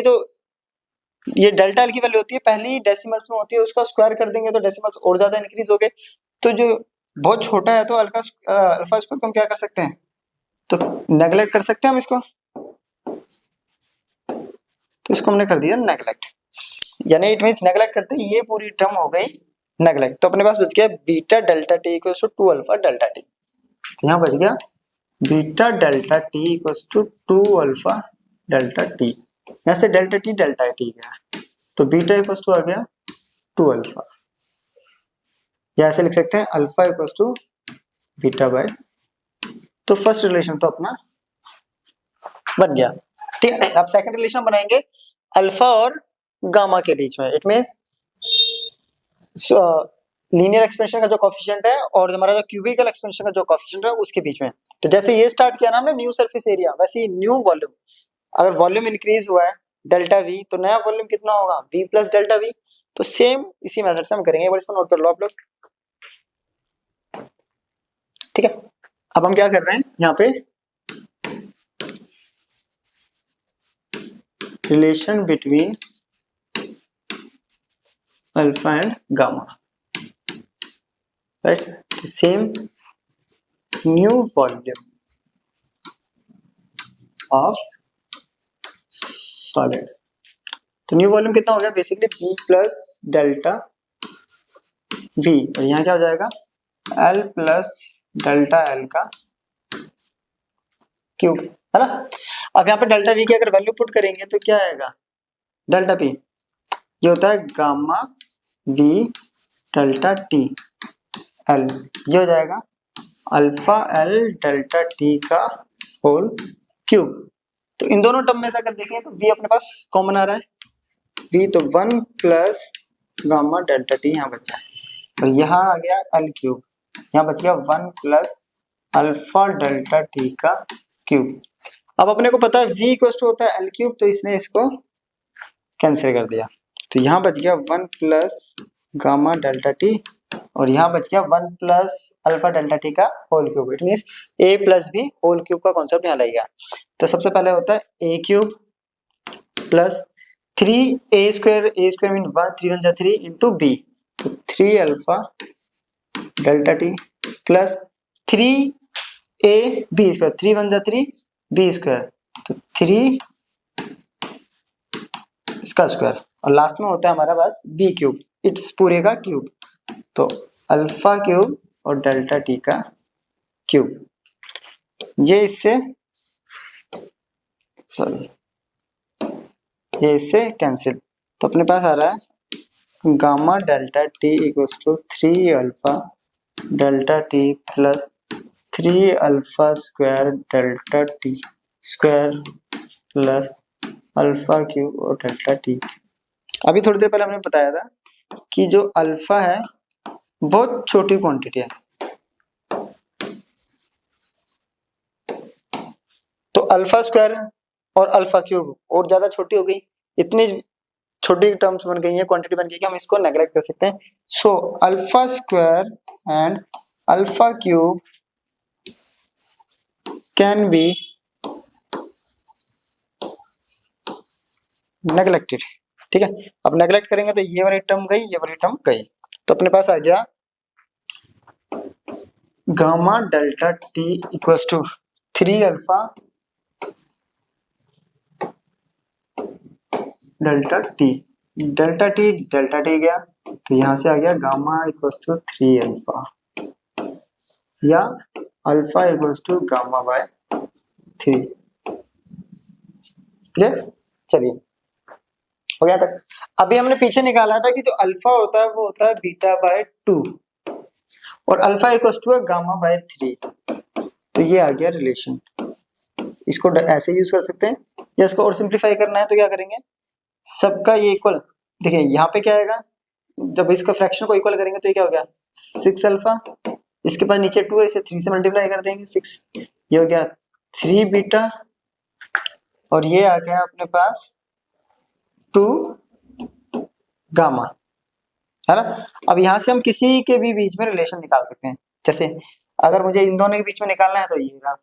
S1: ये डेल्टा एल की वैल्यू होती है पहली डेसिमल्स में होती है, उसका स्क्वायर कर देंगे तो डेसिमल्स और ज्यादा इंक्रीज हो गए। तो जो बहुत छोटा है तो अल्फा स्क्वायर को हम क्या कर सकते हैं, तो नेगलेक्ट कर सकते हैं हम इसको, तो इसको हमने कर दिया नेगलेक्ट, यानी इट मींस नेगलेक्ट करते ही ये पूरी टर्म हो गई नेगलेक्ट। तो अपने पास बच गया beta delta T equals to 2 alpha delta T. तो यहाँ बच गया beta delta T equals to 2 alpha delta T, यहाँ से डेल्टा टी गया, तो बीटा इक्वल्स टू आ गया 2 अल्फा, या ऐसे लिख सकते हैं alpha equals to beta by. तो फर्स्ट रिलेशन तो अपना बन गया, ठीक है। अब सेकंड रिलेशन बनाएंगे अल्फा और गामा के बीच में, इट मींस लीनियर एक्सपेंशन का जो कोफिशिएंट है और हमारा जो क्यूबिकल एक्सपेंशन का जो कोफिशिएंट है उसके बीच में। तो जैसे ये स्टार्ट किया ना हमने न्यू सरफेस एरिया, वैसे ही न्यू वॉल्यूम, अगर वॉल्यूम इंक्रीज हुआ है डेल्टा वी, तो नया वॉल्यूम कितना होगा वी प्लस डेल्टा वी। तो सेम इसी मेथड से हम करेंगे, एक बार इसको नोट कर लो आप लोग, ठीक है। अब हम क्या कर रहे हैं यहाँ पे, relation between alpha and gamma, right. तो same new volume of solid, तो न्यू वॉल्यूम कितना हो गया basically b plus delta v, और यहाँ क्या हो जाएगा एल प्लस डेल्टा एल का क्यूब, है ना। अब यहाँ पे डेल्टा वी की अगर वैल्यू पुट करेंगे तो क्या आएगा, डेल्टा पी ये होता है gamma we delta T L, ये हो जाएगा अल्फा एल डेल्टा टी का होल क्यूब। तो इन दोनों टर्म में से अगर देखें तो वी अपने पास कॉमन आ रहा है, वी तो 1 प्लस गामा डेल्टा टी यहाँ बचा है, और यहाँ आ गया एल क्यूब, यहाँ बच गया 1 प्लस अल्फा डेल्टा टी का क्यूब। अब अपने को पता है v इक्वल टू होता है एल क्यूब, तो इसने इसको कैंसिल कर दिया, तो यहाँ बच गया 1 प्लस गामा डेल्टा टी, और यहाँ बच गया 1 प्लस अल्फा डेल्टा टी का whole cube. It means a plus B whole cube का कॉन्सेप्ट यहाँ लगेगा। तो सबसे पहले होता है a cube plus 3a square mean 3 × 3 into B, तो 3 alpha delta T plus 3a B square, 3 × 3 B square, तो 3 इसका स्क्वायर, और लास्ट में होता है हमारा पास बी क्यूब, इट्स पूरे का क्यूब, तो अल्फा क्यूब और डेल्टा टी का क्यूब। ये इससे कैंसिल, तो अपने पास आ रहा है gamma delta T equals to 3 alpha delta T plus 3 alpha square delta T square plus alpha cube और डेल्टा टी। अभी थोड़ी देर पहले हमने बताया था कि जो अल्फा है बहुत छोटी क्वांटिटी है, तो अल्फा स्क्वायर और अल्फा क्यूब और ज्यादा छोटी हो गई, इतनी छोटी टर्म्स बन गई है, क्वांटिटी बन गई कि हम इसको नेग्लेक्ट कर सकते हैं। So alpha square and alpha cube can be neglected, ठीक है। अब नेग्लेक्ट करेंगे तो ये वाली टर्म गई, ये वाली टर्म गई, तो अपने पास आ गया gamma delta T equals to 3 alpha delta T गया, तो यहां से आ गया गामा इक्वल्स टू 3 अल्फा या alpha equals to gamma by 3। Clear? चलिए हो गया तक। अभी हमने पीछे निकाला था कि जो अल्फा होता है वो होता है बीटा बाय 2 और अल्फा इक्वल्स टू है गामा बाय 3, तो ये आ गया रिलेशन। इसको ऐसे यूज कर सकते हैं, या इसको और सिंप्लीफाई करना है तो क्या करेंगे, सबका ये इक्वल, देखिए यहाँ पे क्या आएगा, जब इसका फ्रैक्शन को इक्वल करेंगे तो ये क्या हो गया 6 अल्फा, इसके पास नीचे 2 है, इसे 3 से मल्टीप्लाई कर देंगे 6, ये हो गया 3 बीटा, और ये आ गया अपने पास 2 गामा, है ना। अब यहाँ से हम किसी के भी बीच में रिलेशन निकाल सकते हैं, जैसे अगर मुझे इन दोनों के बीच में निकालना है तो ये रहा,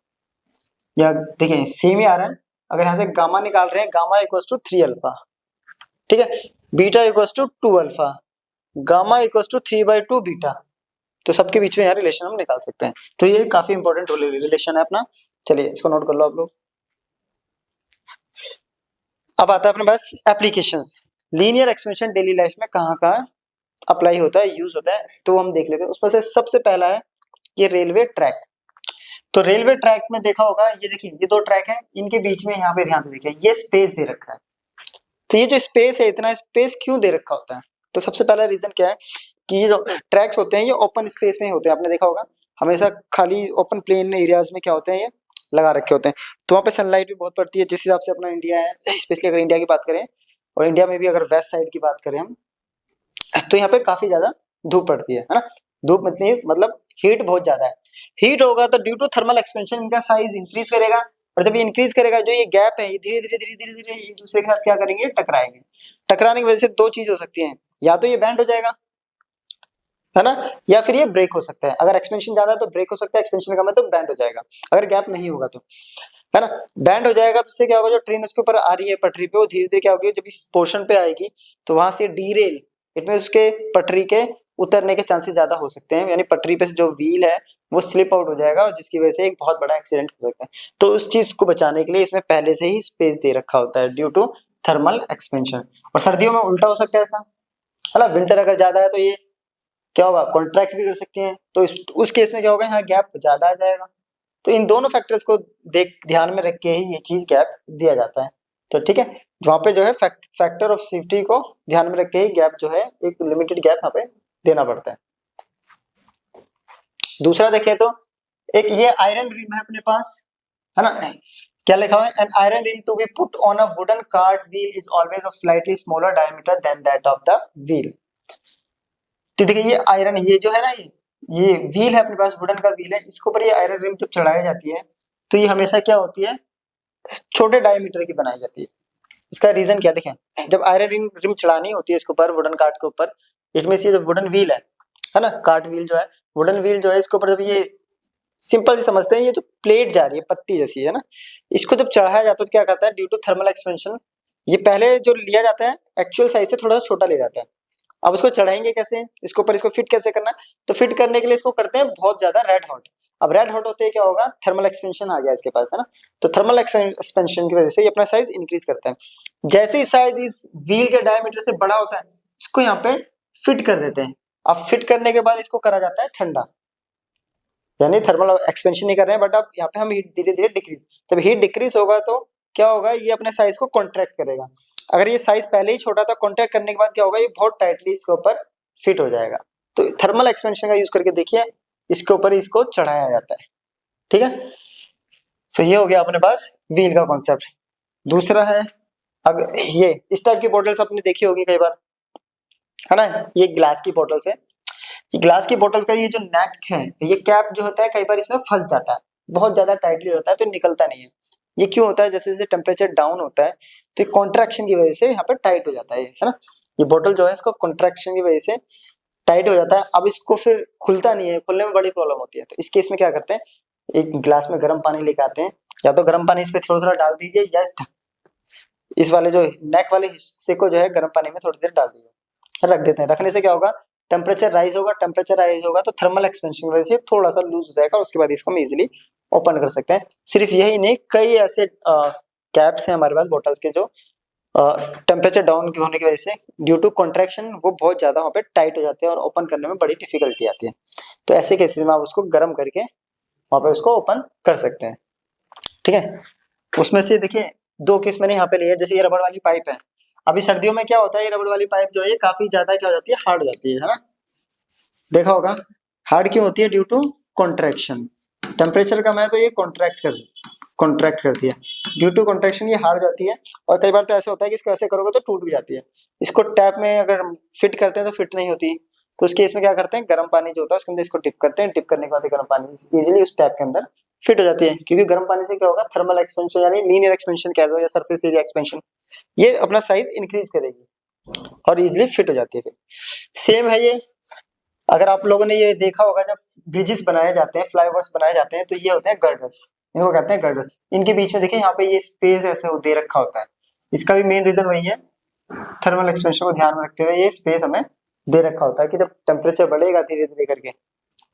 S1: या देखिए सेम ही आ रहा है, अगर यहाँ से गामा निकाल रहे हैं, गामा इक्वल्स टू 3 अल्फा, ठीक है, beta equals to 2 alpha, gamma equals to 3/2 beta, तो सबके बीच में यहाँ रिलेशन हम निकाल सकते हैं। तो ये काफी इंपॉर्टेंट रिलेशन है अपना, चलिए इसको नोट कर लो आप लोग। अब आता है अपने पास applications, linear expansion daily life में कहाँ कहाँ अप्लाई होता है, यूज होता है, तो हम देख लेते हैं। उसमें से सबसे पहला है ये रेलवे ट्रैक। तो रेलवे ट्रैक में देखा होगा, ये देखिए ये 2 ट्रैक है, इनके बीच में यहाँ पे ध्यान से देखिए ये स्पेस दे रखा है, तो ये जो स्पेस है, इतना स्पेस क्यों दे रखा होता है, तो सबसे पहला रीजन क्या है कि ये जो ट्रैक्स होते हैं ये ओपन स्पेस में ही होते हैं, आपने देखा होगा हमेशा खाली ओपन प्लेन एरियाज में क्या होते हैं, ये लगा रखे होते हैं, तो वहाँ पे सनलाइट भी बहुत पड़ती है, जिस हिसाब से अपना इंडिया है, स्पेशली अगर इंडिया की बात करें, और इंडिया में भी अगर वेस्ट साइड की बात करें हम, तो यहाँ पे काफी ज्यादा धूप पड़ती है ना, धूप मतलब हीट बहुत ज्यादा है, हीट होगा तो ड्यू टू थर्मल एक्सपेंशन इनका साइज इंक्रीज करेगा, और जब ये इंक्रीज करेगा जो ये गैप है ये धीरे धीरे एक दूसरे के साथ क्या करेंगे, टकराएंगे, टकराने की वजह से 2 चीज हो सकती है, या तो ये बैंड हो जाएगा, है ना, या फिर ये ब्रेक हो सकता है, अगर एक्सपेंशन ज्यादा है तो ब्रेक हो सकता है, एक्सपेंशन कम है तो बैंड हो जाएगा, अगर गैप नहीं होगा तो, है ना। बैंड हो जाएगा तो उससे क्या होगा, जो ट्रेन उसके ऊपर आ रही है पटरी पे, वो धीरे धीरे क्या होगी, जब इस पोर्शन पे आएगी तो वहां से डीरेल, इट मींस उसके पटरी के उतरने के चांसेस ज्यादा हो सकते हैं, यानी पटरी पे से जो व्हील है वो स्लिप आउट हो जाएगा, और जिसकी वजह से एक बहुत बड़ा एक्सीडेंट हो सकता है। तो उस चीज को बचाने के लिए इसमें पहले से ही स्पेस दे रखा होता है ड्यू टू थर्मल एक्सपेंशन। और सर्दियों में उल्टा हो सकता है इसका, है ना, विंटर अगर ज्यादा है तो ये क्या होगा, कॉन्ट्रैक्ट भी कर सकते हैं, तो उस केस में क्या होगा, यहाँ गैप ज्यादा आ जाएगा। तो इन दोनों फैक्टर्स को ध्यान में रख के ही ये चीज गैप दिया जाता है, तो ठीक है, वहां पे जो है फैक्टर ऑफ सेफ्टी को ध्यान में रख के ही गैप जो है, एक लिमिटेड गैप यहाँ पे देना पड़ता है। दूसरा देखें तो एक ये आयरन रिम है अपने पास, है ना, क्या लिखा हुआ है, an iron rim to be put on a wooden cart wheel is always of slightly smaller diameter than that of the wheel. तो देखिए ये आयरन, ये जो है ना, ये व्हील है अपने पास, वुडन का व्हील है, इसके ऊपर ये आयरन रिम जब चढ़ाई जाती है तो ये हमेशा क्या होती है, छोटे डायमीटर की बनाई जाती है। इसका रीजन क्या देखें, जब आयरन रिम चढ़ानी होती है इसके ऊपर वुडन कार्ट के ऊपर, इट मींस ये जो वुडन व्हील है ना, कार्ट व्हील जो है, वुडन व्हील जो है, इसके ऊपर जब ये सिंपल सी समझते हैं, ये जो प्लेट जा रही है पत्ती जैसी है ना, इसको जब चढ़ाया जाता है तो क्या करता है, ड्यू टू थर्मल एक्सपेंशन, ये पहले जो लिया जाता है एक्चुअल साइज से थोड़ा सा छोटा लिया जाता है। अब उसको चढ़ाएंगे कैसे, इसके ऊपर इसको फिट कैसे करना, तो फिट करने के लिए इसको करते हैं बहुत ज्यादा रेड हॉट। अब रेड हॉट होते हैं क्या होगा, थर्मल एक्सपेंशन आ गया इसके पास है ना, तो थर्मल एक्सपेंशन की वजह से ये अपना साइज इंक्रीज करता है। जैसे ही साइज इस व्हील के डायमीटर से बड़ा होता है, इसको यहाँ पे फिट कर देते हैं। अब फिट करने के बाद इसको करा जाता है ठंडा, यानी थर्मल एक्सपेंशन नहीं कर रहे हैं, बट अब यहाँ पे हम हीट धीरे धीरे डिक्रीज, जब हीट डिक्रीज होगा तो क्या होगा, ये अपने साइज को कॉन्ट्रैक्ट करेगा। अगर ये साइज पहले ही छोटा था, कॉन्ट्रैक्ट करने के बाद क्या होगा, ये बहुत टाइटली इसके ऊपर फिट हो जाएगा। तो थर्मल एक्सपेंशन का यूज करके देखिए, इसके ऊपर इसको चढ़ाया जाता है, ठीक है। तो ये हो गया अपने पास व्हील का कॉन्सेप्ट। दूसरा है, अब ये इस टाइप की बॉटल्स आपने देखी होगी कई बार, है ना, ये ग्लास की बॉटल्स है। ये ग्लास की बोतल का ये जो नेक है, ये कैप जो होता है कई बार इसमें फंस जाता है, बहुत ज्यादा टाइटली होता है तो निकलता नहीं है। ये क्यों होता है, जैसे जैसे टेम्परेचर डाउन होता है तो कॉन्ट्रैक्शन की वजह से यहाँ पे टाइट हो जाता है ना, ये बोतल जो है इसको कॉन्ट्रैक्शन की वजह से टाइट हो जाता है। अब इसको फिर खुलता नहीं है, खुलने में बड़ी प्रॉब्लम होती है। तो इस केस में क्या करते हैं, एक गिलास में गर्म पानी लेके आते हैं, या तो गर्म पानी इस पे थोड़ा थोड़ा डाल दीजिए, या इस वाले जो नेक वाले हिस्से को जो है गर्म पानी में थोड़ी देर डाल दीजिए, रख देते हैं। रखने से क्या होगा, टेम्परेचर राइज होगा, टेम्परेचर राइज होगा तो थर्मल एक्सपेंशन की वजह से थोड़ा सा लूज हो जाएगा, उसके बाद इसको हम इजीली ओपन कर सकते हैं। सिर्फ यही नहीं, कई ऐसे कैप्स हैं हमारे पास बोटल्स के जो टेम्परेचर डाउन होने की वजह से ड्यू टू कॉन्ट्रैक्शन वो बहुत ज्यादा वहाँ पे टाइट हो जाते हैं और ओपन करने में बड़ी डिफिकल्टी आती है। तो ऐसे केसेस में आप उसको गर्म करके वहाँ पे उसको ओपन कर सकते हैं, ठीक है। उसमें से देखिए दो केस मैंने यहाँ पे लिया है, जैसे ये रबड़ वाली पाइप है। अभी सर्दियों में क्या होता है, ये रबड़ वाली पाइप जो है ये काफी ज्यादा क्या हो जाती है, हार्ड हो जाती है ना, देखा होगा। हार्ड क्यों होती है, ड्यू टू कॉन्ट्रैक्शन, टेम्परेचर कम है तो ये कॉन्ट्रैक्ट करती है, ड्यू टू कॉन्ट्रैक्शन ये हार्ड हो जाती है। और कई बार तो ऐसे होता है कि इसको ऐसे करोगे तो टूट भी जाती है। इसको टैप में अगर फिट करते हैं तो फिट नहीं होती, तो उस केस में क्या करते हैं, गर्म पानी जो होता है उसके अंदर इसको डिप करते हैं, डिप करने के बाद गर्म पानी इजीली उस टैप के अंदर फिट हो जाती है। क्योंकि गर्म पानी से क्या होगा, थर्मल एक्सपेंशन यानी लीनियर एक्सपेंशन कह दो या सरफेस एरिया एक्सपेंशन, ये अपना साइज इंक्रीज करेगी और इजीली फिट हो जाती है। फिर सेम है ये, अगर आप लोगों ने ये देखा होगा जब ब्रिजेस बनाए जाते हैं, फ्लाईओवर्स बनाए जाते हैं, तो ये होते हैं गर्डर्स, इनको कहते हैं गर्डर्स। इनके बीच में देखिए यहाँ पे ये स्पेस ऐसे दे रखा होता है, इसका भी मेन रीजन वही है, थर्मल एक्सपेंशन को ध्यान में रखते हुए ये स्पेस हमें दे रखा होता है कि जब टेम्परेचर बढ़ेगा धीरे धीरे करके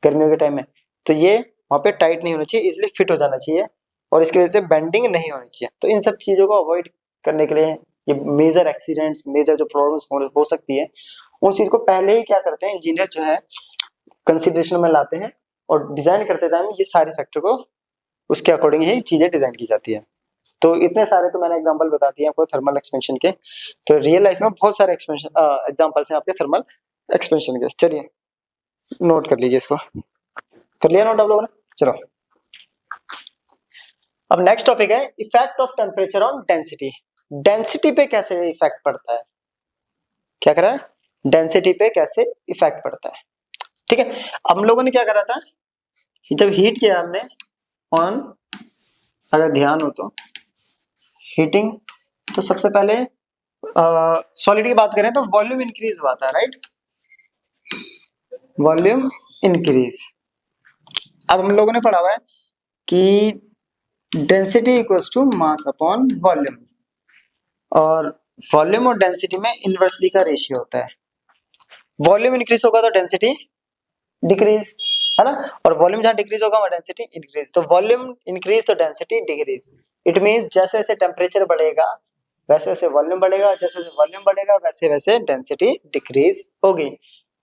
S1: गर्मियों के टाइम में, तो ये वहाँ पे टाइट नहीं होना चाहिए, इसलिए फिट हो जाना चाहिए और इसकी वजह से बेंडिंग नहीं होनी चाहिए। तो इन सब चीजों को अवॉइड करने के लिए, ये मेजर एक्सीडेंट्स, मेजर जो प्रॉब्लम्स हो सकती है, उन चीज को पहले ही क्या करते हैं इंजीनियर जो है कंसिडरेशन में लाते हैं और डिजाइन करते टाइम ये सारे फैक्टर को उसके अकॉर्डिंग ही चीजें डिजाइन की जाती है। तो इतने सारे तो मैंने एग्जांपल बता दिए आपको थर्मल एक्सपेंशन के, तो रियल लाइफ में बहुत सारे एग्जांपल्स हैं आपके थर्मल एक्सपेंशन के। चलिए नोट कर लीजिए, इसको कर लिया नोट आप लोगों ने, चलो। अब नेक्स्ट टॉपिक है effect of temperature on density. Density पे कैसे इफेक्ट पड़ता है, क्या करा है, डेंसिटी पे कैसे इफेक्ट पड़ता है, ठीक है। हम लोगों ने क्या करा था, जब हीट किया हमने ऑन, अगर ध्यान हो तो हीटिंग, तो सबसे पहले सॉलिड की बात करें तो वॉल्यूम इंक्रीज हुआ था, राइट, वॉल्यूम इंक्रीज। अब हम लोगों ने पढ़ा हुआ है कि density equals to mass upon volume, और वॉल्यूम और डेंसिटी में इनवर्सली का रेशियो होता है। वॉल्यूम इंक्रीज होगा तो डेंसिटी डिक्रीज, है ना, और वॉल्यूम जहां डिक्रीज होगा वहां डेंसिटी इंक्रीज। तो वॉल्यूम इंक्रीज तो डेंसिटी डिक्रीज। इट मींस जैसे जैसे टेम्परेचर बढ़ेगा वैसे वैसे वॉल्यूम बढ़ेगा, जैसे जैसे वॉल्यूम बढ़ेगा वैसे वैसे डेंसिटी डिक्रीज होगी।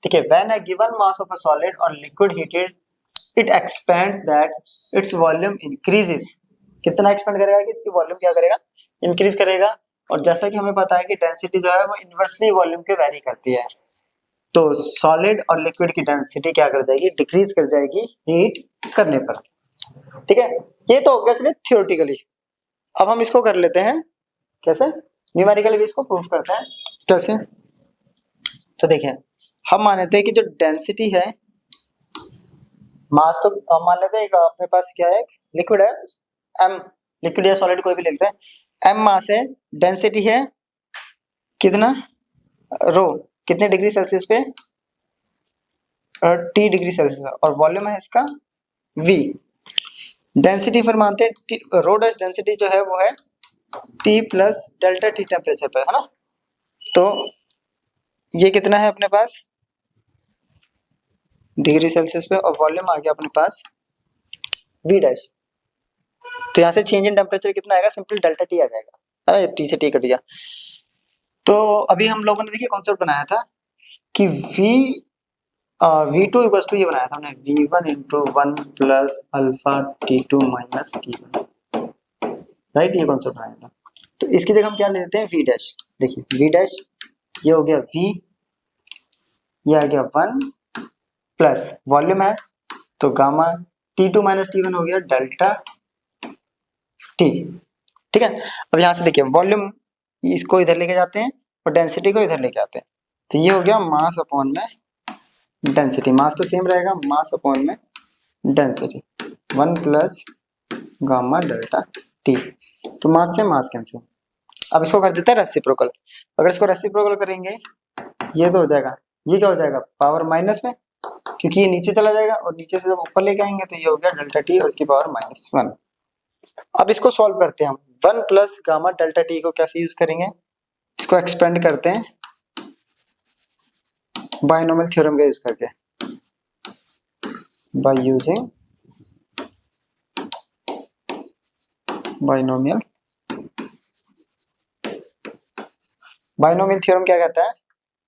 S1: ठीक है, when a given mass of a solid और liquid heated it expands that its volume increases. कितना एक्सपेंड करेगा कि इसकी वॉल्यूम क्या करेगा, इंक्रीज करेगा। और जैसा कि हमें पता है कि डेंसिटी जो है वो इनवर्सली वॉल्यूम के वेरी करती है, तो सॉलिड और लिक्विड की डेंसिटी क्या कर जाएगी, डिक्रीज कर जाएगी हीट करने पर। ठीक है, ये तो हो गया चलिए थियोरेटिकली। अब हम इसको कर लेते हैं कैसे, न्यूमेरिकली भी इसको प्रूफ करते हैं कैसे। तो देखिए हम मानते हैं कि जो डेंसिटी है मास तो मान लेते हैं अपने पास क्या है, लिक्विड है, एम, लिक्विड या सॉलिड कोई भी लिखते हैं, एम मास है, डेंसिटी है कितना, रो, कितने डिग्री सेल्सियस पे, टी डिग्री सेल्सियस पे, और वॉल्यूम है इसका वी। डेंसिटी फिर मानते हैं रो डैश डेंसिटी जो है वो है T plus delta T temperature पर, है ना। तो ये कितना है अपने पास डिग्री सेल्सियस पे, और वॉल्यूम आ गया अपने पास वी डैश। तो यहाँ से चेंज इन टेम्परेचर कितना आएगा, सिंपल डेल्टा टी आ जाएगा, है ना, टी से टी कट गया। तो अभी हम लोगों ने देखिए कॉन्सेप्ट बनाया था कि V2 इक्वल टू ये बनाया था हमने V1 into 1 plus alpha T2 minus T1, right, ये कॉन्सेप्ट बनाया था। तो इसकी जगह हम क्या ले लेते हैं V डैश। देखिए V डैश ये हो गया V, ये आ गया 1 प्लस वॉल्यूम है तो गामा T2 माइनस T1 हो गया डेल्टा T, ठीक है। अब यहाँ से देखिए वॉल्यूम इसको इधर लेके जाते हैं और डेंसिटी को इधर लेके आते हैं, तो ये हो गया मास अपॉन में डेंसिटी, मास तो सेम रहेगा, मास अपॉन में density 1 plus gamma delta T. तो मास से मास कैंसिल। अब इसको कर देते हैं रेसिप्रोकल। अगर इसको रेसिप्रोकल करेंगे ये तो हो जाएगा, ये क्या हो जाएगा पावर माइनस में, क्योंकि ये नीचे चला जाएगा और नीचे से जब ऊपर लेके आएंगे तो ये हो गया डेल्टा टी और इसकी पावर -1। अब इसको सॉल्व करते हैं हम, 1 प्लस गामा डेल्टा टी को कैसे यूज करेंगे, इसको एक्सपेंड करते हैं बायनोमियल थ्योरम का यूज करके, बाय यूजिंग बायनोमियल थ्योरम क्या कहता है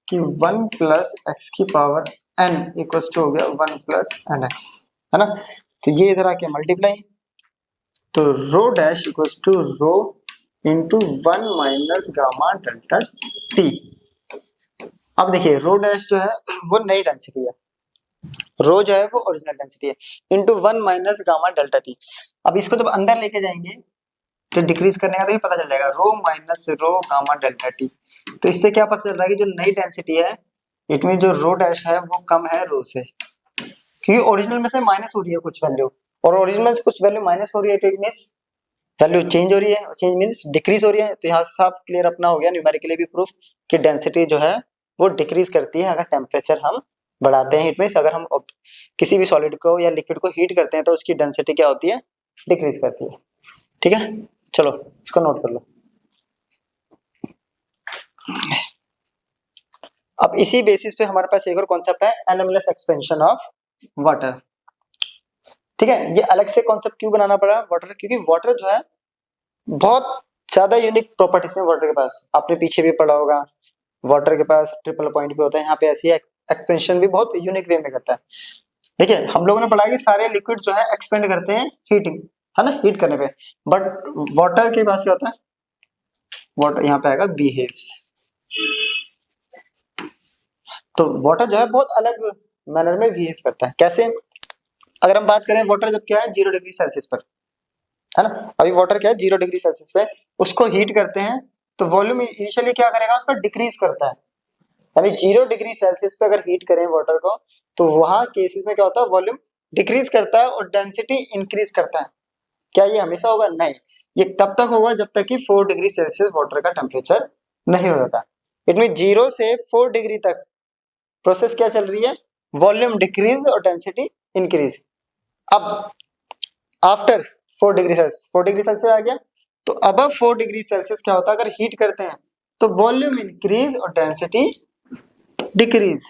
S1: कि 1 प्लस एक्स की पावर n इक्वल टू हो गया 1 प्लस एन एक्स, है ना। तो ये इधर आके मल्टीप्लाई, तो rho dash equal to rho into 1 minus gamma delta T. अब देखिए रो डैश जो है वो नई डेंसिटी है, रो जो है वो ओरिजिनल डेंसिटी है, into 1 minus gamma delta T. अब इसको जब अंदर लेके जाएंगे तो डिक्रीज करने का देखिए पता चल जाएगा, rho minus rho gamma delta T. तो इससे क्या पता चल रहा है कि जो नई डेंसिटी है इट मीन जो रो डैश है वो कम है रो से, क्योंकि ओरिजिनल में से माइनस हो रही है कुछ वैल्यू, और ओरिजिनल से कुछ वैल्यू माइनस हो रही है, तो इट मींस वैल्यू चेंज हो रही है, चेंज मींस डिक्रीज हो रही है। तो यहाँ से साफ क्लियर अपना हो गया न्यूमेरिकली भी प्रूफ कि डेंसिटी जो है वो डिक्रीज करती है अगर टेम्परेचर हम बढ़ाते हैं। इट मींस अगर हम किसी भी सॉलिड को या लिक्विड को हीट करते हैं तो उसकी डेंसिटी क्या होती है, डिक्रीज करती है, ठीक है। चलो इसको नोट कर लो। अब इसी बेसिस पे हमारे पास एक और कॉन्सेप्ट है एनोमलस एक्सपेंशन ऑफ वाटर, ठीक है। ये अलग से कॉन्सेप्ट क्यों बनाना पड़ा वाटर, क्योंकि वाटर जो है बहुत ज्यादा यूनिक प्रॉपर्टीज है वाटर के पास, आपने पीछे भी पढ़ा होगा वाटर के पास ट्रिपल पॉइंट भी होता है, यहाँ पे ऐसी एक्सपेंशन भी बहुत यूनिक वे में करता है। देखिए हम लोगों ने पढ़ा कि सारे लिक्विड जो है एक्सपेंड करते हैं हीटिंग, है ना, हीट करने पे, बट वाटर के पास क्या होता है, वाटर यहाँ पे आएगा बिहेव्स। तो वाटर जो है बहुत अलग मैनर में बिहेव करता है। कैसे, अगर हम बात करें वाटर जब क्या है 0 डिग्री सेल्सियस पर, है ना, अभी वाटर क्या है 0 डिग्री सेल्सियस पे, उसको हीट करते हैं तो वॉल्यूम इनिशियली क्या करेगा, उसको डिक्रीज करता है। यानी 0 डिग्री सेल्सियस पे अगर हीट करें वाटर को तो वहां केसेस में क्या होता है, वॉल्यूम डिक्रीज करता है और डेंसिटी इंक्रीज करता है। क्या ये हमेशा होगा, नहीं, ये तब तक होगा जब तक कि 4 डिग्री सेल्सियस वाटर का टेम्परेचर नहीं हो जाता। इट मीन 0 से 4 डिग्री तक प्रोसेस क्या चल रही है, वॉल्यूम डिक्रीज और डेंसिटी इंक्रीज। अब आफ्टर 4 डिग्री सेल्सियस आ गया, तो अब 4 डिग्री सेल्सियस क्या होता है, अगर हीट करते हैं तो वॉल्यूम इंक्रीज और डेंसिटी डिक्रीज।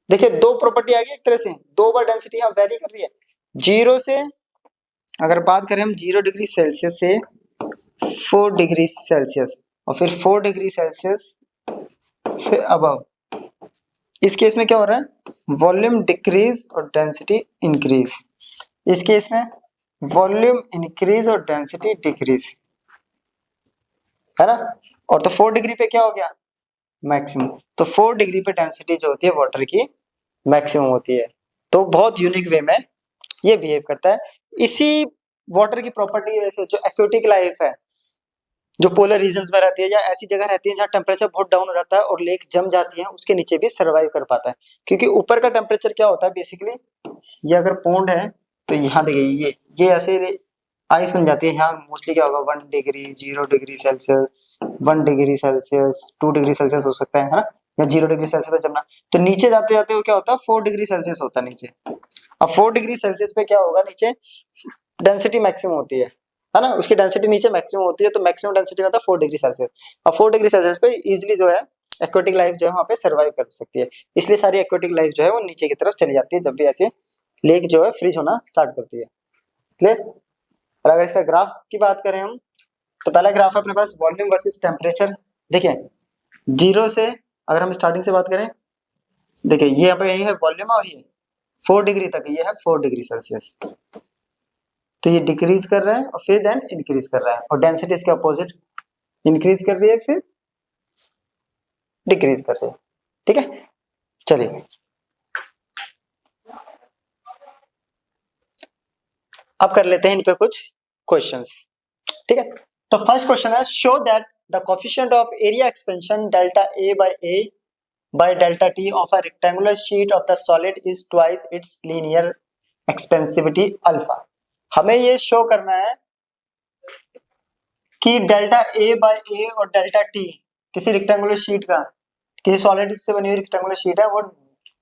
S1: देखिए दो प्रॉपर्टी आ गई एक तरह से, दो बार डेंसिटी यहाँ वेरी कर रही है। 0 से अगर बात करें हम 0 डिग्री सेल्सियस से 4 डिग्री सेल्सियस और फिर 4 डिग्री सेल्सियस से अबव, इस केस में क्या हो रहा है, वॉल्यूम डिक्रीज और डेंसिटी इंक्रीज। इस केस में वॉल्यूम इंक्रीज और डेंसिटी डिक्रीज, है ना। और तो 4 डिग्री पे क्या हो गया, मैक्सिमम। तो 4 डिग्री पे डेंसिटी जो होती है वाटर की मैक्सिमम होती है। तो बहुत यूनिक वे में ये बिहेव करता है। इसी वाटर की प्रॉपर्टी जो एक्वेटिक लाइफ है, जो पोलर रीजन्स में रहती है या ऐसी जगह रहती है जहाँ टेम्परेचर बहुत डाउन हो जाता है और लेक जम जाती है, उसके नीचे भी सर्वाइव कर पाता है। क्योंकि ऊपर का टेम्परेचर क्या होता है बेसिकली, ये अगर पॉन्ड है तो यहाँ देखिए ये ऐसे आइस बन जाती है। यहाँ मोस्टली क्या होगा 1 degree 0 degree Celsius 1 degree Celsius 2 degree Celsius हो सकता है ना, या 0 डिग्री सेल्सियस पे जमना। तो नीचे जाते जाते वो क्या होता है 4 डिग्री सेल्सियस होता है नीचे। अब 4 डिग्री सेल्सियस पे क्या होगा, नीचे डेंसिटी मैक्सिमम होती है ना, उसकी डेंसिटी नीचे मैक्सिमम होती है, तो मैक्सिमम डेंसिटी में था 4 डिग्री सेल्सियस। अब 4 डिग्री सेल्सियस पे इजीली जो है एक्वेटिक लाइफ जो है वहाँ पे सर्वाइव कर सकती है। इसलिए सारी एक्वेटिक लाइफ जो है वो नीचे की तरफ चली जाती है जब भी ऐसे लेक जो है फ्रीज होना स्टार्ट करती है। क्लियर। और अगर इसका ग्राफ की बात करें हम, तो पहला ग्राफ है अपने पास वॉल्यूम वर्सेस टेम्परेचर। देखिए 0 से अगर हम स्टार्टिंग से बात करें, देखिए ये यहाँ पे ये है वॉल्यूम और ये 4 डिग्री तक, ये है 4 डिग्री सेल्सियस। तो ये डिक्रीज कर रहा है और फिर देन इंक्रीज कर रहा है, और डेंसिटी इसके अपोजिट इंक्रीज कर रही है फिर डिक्रीज कर रही है। ठीक है, चलिए अब कर लेते हैं इन पे कुछ क्वेश्चंस। ठीक है, तो फर्स्ट क्वेश्चन है show that the coefficient of area expansion delta a by delta t of a rectangular sheet of the solid is twice its linear expansivity alpha. हमें ये शो करना है कि डेल्टा ए बाय ए और डेल्टा टी किसी रेक्टेंगुलर शीट का, किसी सॉलिड से बनी हुई रेक्टेंगुलर शीट है, वो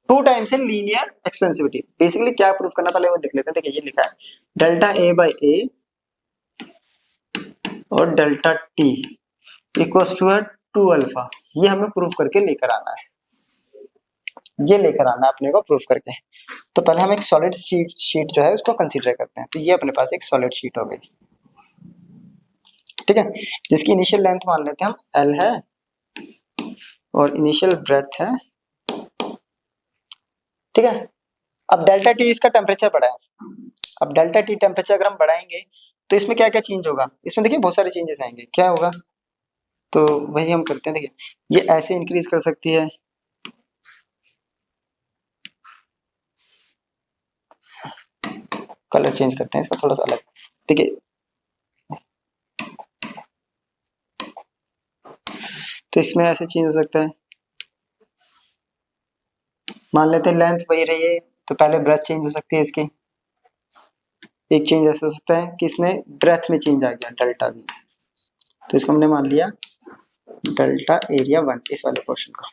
S1: 2 टाइम्स है लीनियर एक्सपेंसिविटी। बेसिकली क्या प्रूफ करना पहले वो देख लेते हैं। देखिए ये लिखा है डेल्टा ए बाय ए और delta T equals to 2 alpha. ये हमें प्रूफ करके लेकर आना है, ये लेकर आना है अपने को प्रूफ करके। तो पहले हम एक सॉलिड शीट जो है उसको कंसीडर करते हैं। तो ये अपने पास एक सॉलिड शीट हो गई, ठीक है, जिसकी इनिशियल लेंथ मान लेते हैं हम L है और इनिशियल ब्रेड्थ है। ठीक है, अब डेल्टा टी इसका टेम्परेचर बढ़ा है। अब डेल्टा टी टेम्परेचर अगर हम बढ़ाएंगे तो इसमें क्या क्या चेंज होगा, इसमें देखिए बहुत सारे चेंजेस आएंगे। क्या होगा, तो वही हम करते हैं। देखिए ये ऐसे इंक्रीज कर सकती है, कलर चेंज करते हैं इसका थोड़ा सा अलग। देखिए तो इसमें ऐसे चेंज हो सकता है। मान लेते हैं लेंथ वही रही है तो पहले ब्रेथ चेंज हो सकती है इसकी। एक चेंज ऐसा हो सकता है कि इसमें ब्रेथ में चेंज आ गया डेल्टा भी, तो इसको हमने मान लिया डेल्टा एरिया 1 इस वाले पोर्शन का,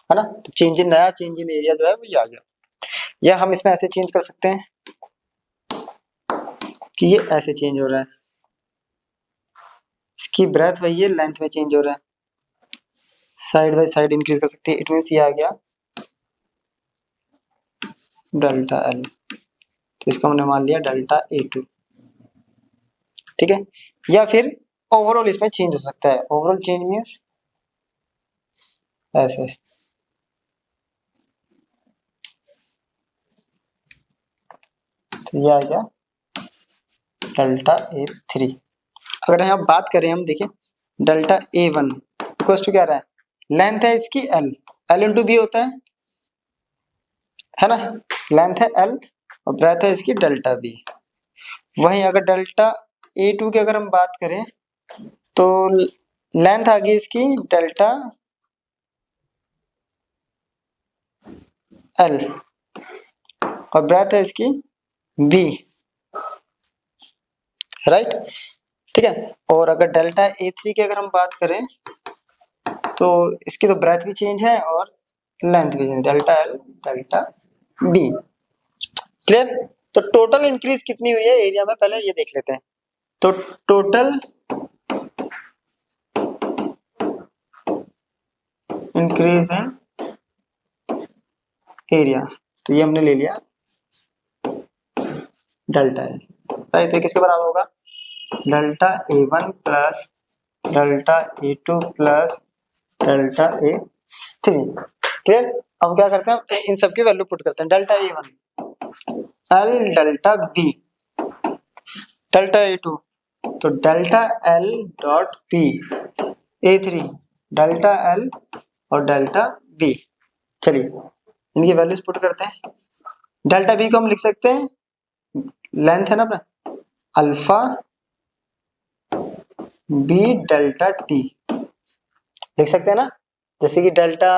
S1: है ना। तो चेंज इन नया चेंज इन एरिया जो है वो ये आ गया। या हम इसमें ऐसे चेंज कर सकते हैं कि ये ऐसे चेंज हो रहा है, इसकी ब्रेथ वही है लेंथ में चेंज हो रहा है, साइड बाय साइड इंक्रीज कर सकते हैं। इट मींस ये आ गया डेल्टा एल, तो इसको हमने मान लिया डेल्टा A2। ठीक है, या फिर ओवरऑल इसमें चेंज हो सकता है। ओवरऑल चेंज मींस ऐसे, तो ये आ गया डेल्टा A3। अगर यहाँ बात करें हम, देखिए डेल्टा A1 इक्वल्स टू क्या रहा है, लेंथ है इसकी L इंटू बी होता है ना, लेंथ है L और ब्रेथ है इसकी डेल्टा बी। वहीं अगर डेल्टा A2 की अगर हम बात करें तो लेंथ आ गई इसकी डेल्टा L और ब्रेथ है इसकी B, राइट। ठीक है, और अगर डेल्टा A3 की अगर हम बात करें तो इसकी तो ब्रेथ भी चेंज है और लेंथ भी change, delta L delta B। Clear. तो टोटल इंक्रीज कितनी हुई है एरिया में, पहले ये देख लेते हैं। तो टोटल इंक्रीज इन एरिया, तो ये हमने ले लिया डेल्टा एल, राइट। तो किसके बराबर होगा, delta A1 plus delta A2 plus delta A3। Clear. अब क्या करते हैं, इन सब की वैल्यू पुट करते हैं। Delta A1 L delta B delta A2 तो delta L dot B, A3 delta L और डेल्टा B। चलिए इनकी वैल्यूज पुट करते हैं। डेल्टा B को हम लिख सकते हैं, लेंथ है ना अपना अल्फा बी डेल्टा टी लिख सकते हैं ना, जैसे कि डेल्टा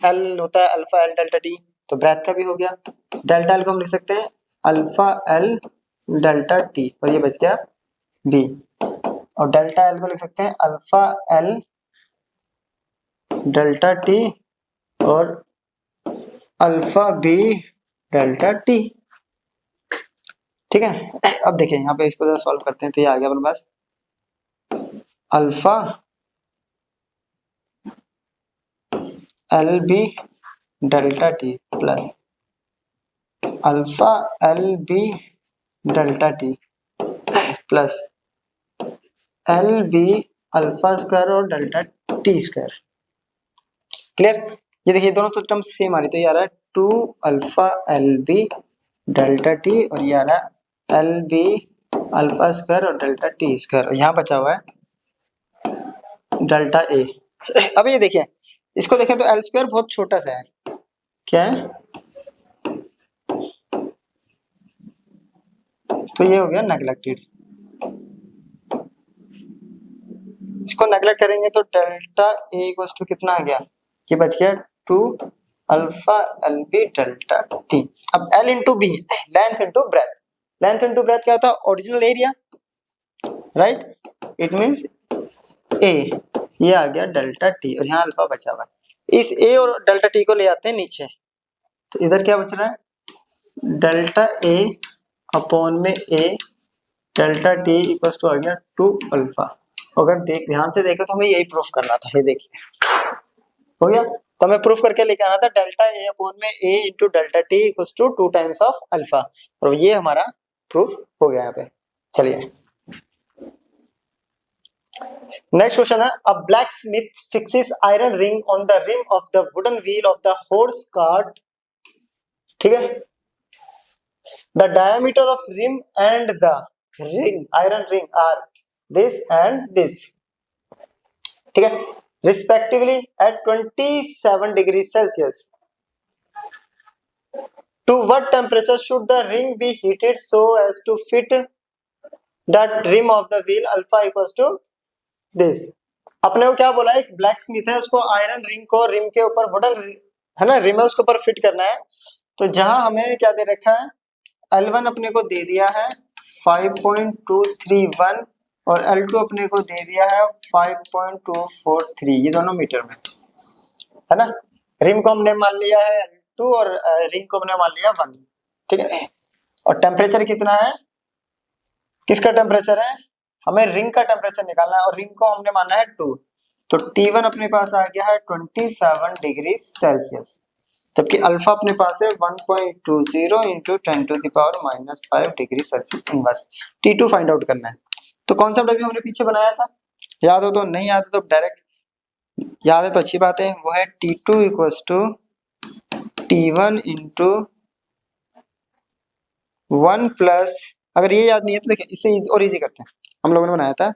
S1: एल होता है अल्फा एल डेल्टा टी, तो ब्रेथ का भी हो गया। डेल्टा एल को हम लिख सकते हैं अल्फा एल डेल्टा टी, और ये बच गया बी। और डेल्टा एल को लिख सकते हैं अल्फा एल डेल्टा टी और अल्फा बी डेल्टा टी। ठीक है, अब देखिए यहाँ पे इसको जरा सॉल्व करते हैं, तो ये आ गया अपने पास alpha L B delta T plus alpha L B delta T plus l B alpha square और डेल्टा टी स्क्वायर। क्लियर? ये देखिए दोनों तो टर्म सेम आ रही, तो ये आ रहा है 2 alpha L B delta T और ये आ रहा है एल बी अल्फा स्क्वायर और डेल्टा टी स्क्वायर, और यहाँ बचा हुआ है डेल्टा ए। अब ये देखिए इसको देखें तो एल स्क्वायर बहुत छोटा सा है, क्या है, तो ये हो गया नेग्लेक्टेड। इसको नेग्लेक्ट करेंगे तो डेल्टा ए इक्वल्स टू कितना आ गया, ये बच गया 2 alpha L B delta T. अब l into b, length into breadth, length into breadth क्या होता है, original area, right, it means a, ये आ गया डेल्टा टी और यहाँ अल्फा बचा हुआ है। इस ए और डेल्टा टी को ले आते हैं नीचे, तो इधर क्या बच रहा है डेल्टा ए अपॉन में ए डेल्टा टी इक्वल्स टू आ गया 2 अल्फा। अगर ध्यान से देखें तो हमें यही प्रूफ करना था, ये देखिए हो गया, तो हमें प्रूफ करके लेके आना था डेल्टा ए अपॉन में a into delta T equals to 2 times of alpha, और ये हमारा प्रूफ हो गया यहाँ पे। चलिए नेक्स्ट क्वेश्चन है, a blacksmith fixes iron ring on the rim of the wooden wheel of the horse cart. ठीक है, the diameter of rim and the ring iron ring are this and this, ठीक है, respectively at 27 degrees Celsius. To what temperature should the ring be heated so as to fit that rim of the wheel alpha equals to this? अपने को क्या बोला है, एक ब्लैक स्मिथ है, उसको आयरन रिंग को रिम के ऊपर वुडन है ना रिम है उसके ऊपर फिट करना है। तो जहां हमें क्या दे रखा है, L1 अपने को दे दिया है 5.231 और L2 अपने को दे दिया है 5.243, ये दोनों मीटर में है ना। रिम को हमने मान लिया है L2 और रिंग को हमने मान लिया 1, ठीक है। और टेम्परेचर कितना है, किसका टेम्परेचर है, हमें रिंग का टेम्परेचर निकालना है और रिंग को हमने माना है 2, तो T1 अपने पास आ गया है 27 डिग्री सेल्सियस, जबकि अल्फा अपने पास है 1.20 into 10⁻⁻5 degree Celsius inverse. T2 find out करना है, तो कॉन्सेप्ट अभी हमने पीछे बनाया था, याद हो तो, नहीं याद हो तो डायरेक्ट याद है तो अच्छी बात है, वो है T2 equals to T1 into 1 plus, अगर ये याद नहीं है तो देखिए इससे और इजी करते हैं, हम लोगों ने बनाया था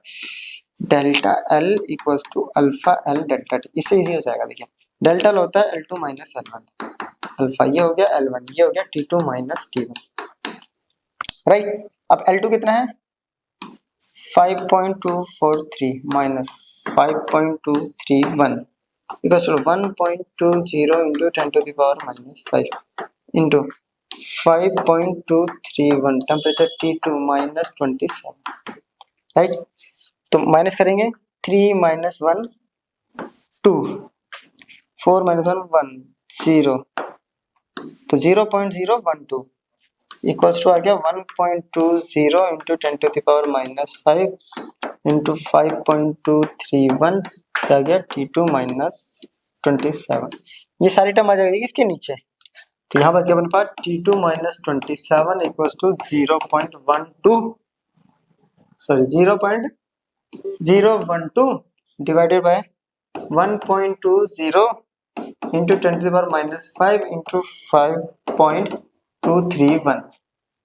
S1: delta L equals to alpha L delta T, इससे इजी हो जाएगा। देखिए डेल्टा L होता है L2 माइनस L1, अल्फा ये हो गया L1, ये हो गया T2 माइनस T1, राइट। अब L2 कितना है 5.243 minus 5.231 equals to 1.20 into 10⁻⁻5 into 5.231 temperature T2 minus 27, right. तो माइनस करेंगे 3 माइनस 1 2, 4 माइनस 1 1 0, तो 0.012 इक्वल्स टू आ गया 1.20 इंटू 10⁻⁻5 इंटू 5.231 आ गया T2 माइनस 27। ये सारी टर्म आ जाएगी इसके नीचे, तो यहाँ बच गया अपने पास T2 minus 27 equals to 0.12 divided by 1.20 into 10⁻⁻5 into 5.231,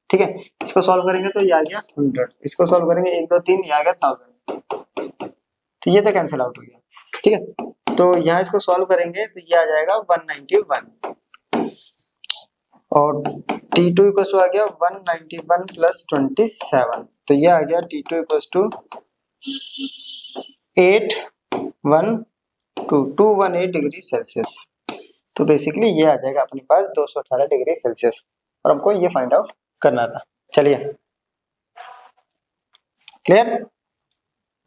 S1: ठीक है। इसको सॉल्व करेंगे तो ये आ गया 100, इसको सॉल्व करेंगे 1 2 3 ये आ गया 1000, तो ये तो कैंसिल आउट हो गया, ठीक है। तो यहाँ इसको सॉल्व करेंगे तो ये आ जाएगा 191 और T2 इक्वल्स टू आ गया 191 प्लस 27, तो ये आ गया T2 equals to 218 degree Celsius. तो बेसिकली ये आ जाएगा अपने पास 218 डिग्री सेल्सियस और हमको ये फाइंड आउट करना था। चलिए क्लियर।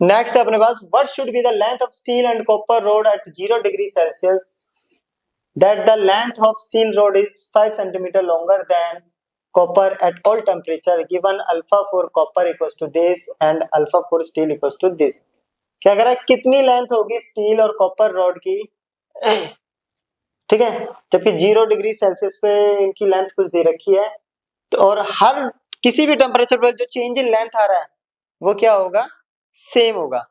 S1: नेक्स्ट अपने पास what should be the length of steel and copper rod at 0 degree Celsius that the length of steel rod is 5 centimeter longer than copper at all temperature given alpha for copper equals to this and alpha for steel equals to this। क्या कह रहा है, कितनी लेंथ होगी स्टील और कॉपर रॉड की, ठीक है, जबकि 0 डिग्री सेल्सियस पे इनकी लेंथ कुछ दे रखी है, तो और हर किसी भी टेम्परेचर पर जो चेंज इन लेंथ आ रहा है वो क्या होगा, सेम होगा।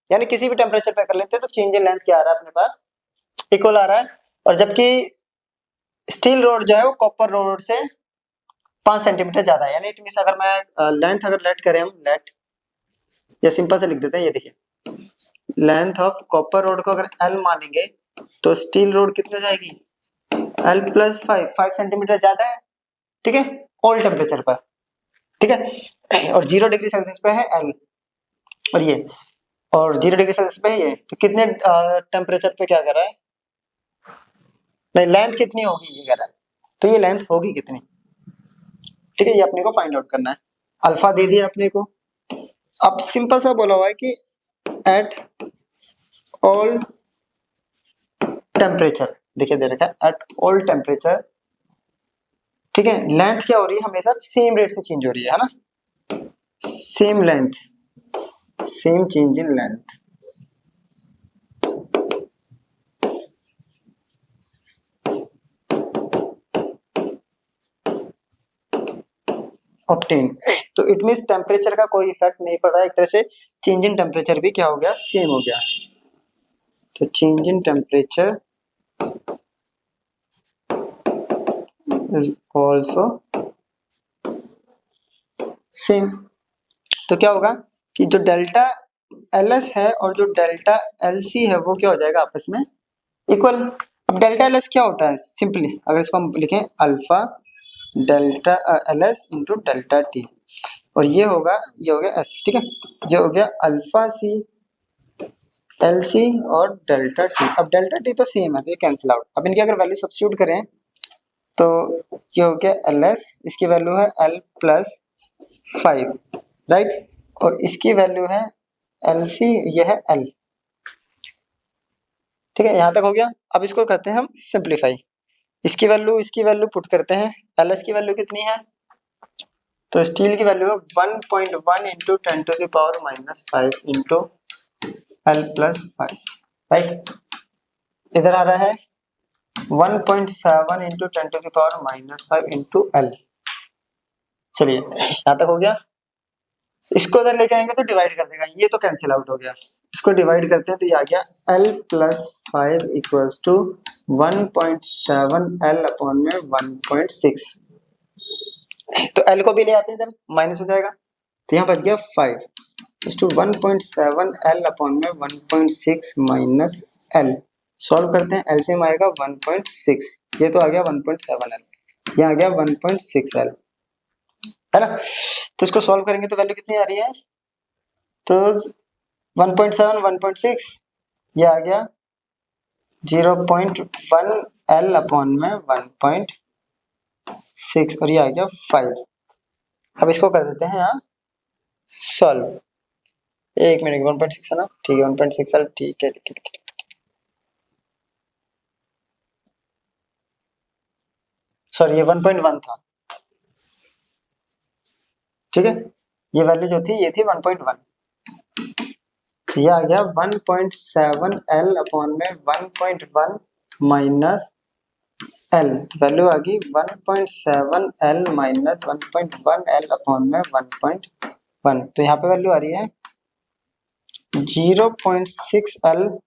S1: यानी किसी भी टेम्परेचर पे कर लेते हैं तो चेंज इन लेंथ क्या आ रहा है अपने पास, इक्वल आ रहा है। और जबकि स्टील रोड जो है वो कॉपर रोड से 5 सेंटीमीटर ज्यादा है। यानी इट मींस अगर मैं लेंथ अगर लेट करें हम लेट या सिंपल से लिख देते हैं, ये देखिए लेंथ ऑफ कॉपर रोड को अगर L मानेंगे तो स्टील रोड कितनी हो जाएगी, L प्लस 5 सेंटीमीटर ज्यादा है, ठीक है, ऑल टेम्परेचर पर, ठीक है। और 0 डिग्री सेल्सियस पे है L और ये, और 0 डिग्री सेल्सियस पे है ये, तो कितने टेम्परेचर पे क्या कर रहा है, नहीं लेंथ कितनी होगी ये कह रहा है, तो ये लेंथ होगी कितनी, ठीक है, ये अपने को फाइंड आउट करना है। अल्फा दे दिया अपने को। अब सिंपल सा बोला हुआ है कि एट ऑल टेम्परेचर, देखिए दे रखा है एट ऑल टेम्परेचर, ठीक है, लेंथ क्या हो रही है, हमेशा सेम रेट से चेंज हो रही है ना, same length, same change in length. Obtain, तो इट मींस टेम्परेचर का कोई इफेक्ट नहीं पड़ रहा है, एक तरह से चेंज इन टेम्परेचर भी क्या हो गया, सेम हो गया। तो change in temperature is also same. तो क्या होगा कि जो डेल्टा एलएस है और जो डेल्टा एलसी है वो क्या हो जाएगा आपस में इक्वल। अब डेल्टा एलएस क्या होता है, सिंपली अगर इसको हम लिखें alpha delta L S into delta T, और ये हो गया एस, ठीक है, ये हो गया अल्फा सी एल सी और डेल्टा टी। अब डेल्टा टी तो सेम है तो ये कैंसिल आउट। अब इनकी अगर वैल्यू सब्स्टिट्यूट करें तो ये हो गया एल एस, इसकी वैल्यू है एल प्लस 5, राइट, और इसकी वैल्यू है एल सी, ये है एल, ठीक है, यहाँ तक हो गया। अब इसको करते हैं हम सिंप्लीफाई, इसकी वैल्यू पुट करते हैं, एल एस की वैल्यू कितनी है, तो स्टील की वैल्यू है 1.1 into 10 to the power -5 into L plus 5, right, इधर आ रहा है 1.7 into 10 to the power -5 into L. चलिए यहाँ तक हो गया। इसको इधर लेके आएंगे तो डिवाइड कर देगा, ये तो कैंसिल आउट हो गया, इसको डिवाइड करते हैं तो ये आ गया L plus 5 equals to 1.7 L upon में 1.6, तो L को भी ले आते हैं इधर, माइनस हो जाएगा, तो यहाँ बच गया 5 इस टू 1.7 L अपॉन में 1.6 माइनस L। सॉल्व करते हैं, एलसीएम आएगा 1.6, ये तो आ गया 1.7 L, ये आ गया 1.6 L, है ना। तो इसको सॉल्व करेंगे तो वैल्यू कितनी आ रही है, तो 1.7 1.6, ये आ गया 0.1 L अपॉन में 1.6 और ये आ गया 5। अब इसको कर देते हैं यहाँ सॉल्व, एक मिनट, 1.6 है ना, ठीक है 1.6 L, ठीक है, सॉरी ये 1.1 था, ठीक है, ये वैल्यू जो थी ये थी 1.1, तो ये आ गया 1.7 L अपॉन में 1.1 माइनस L, तो वैल्यू आ गई 1.7 L माइनस 1.1 L अपॉन में 1.1, तो यहाँ पे वैल्यू आ रही है 0.6 L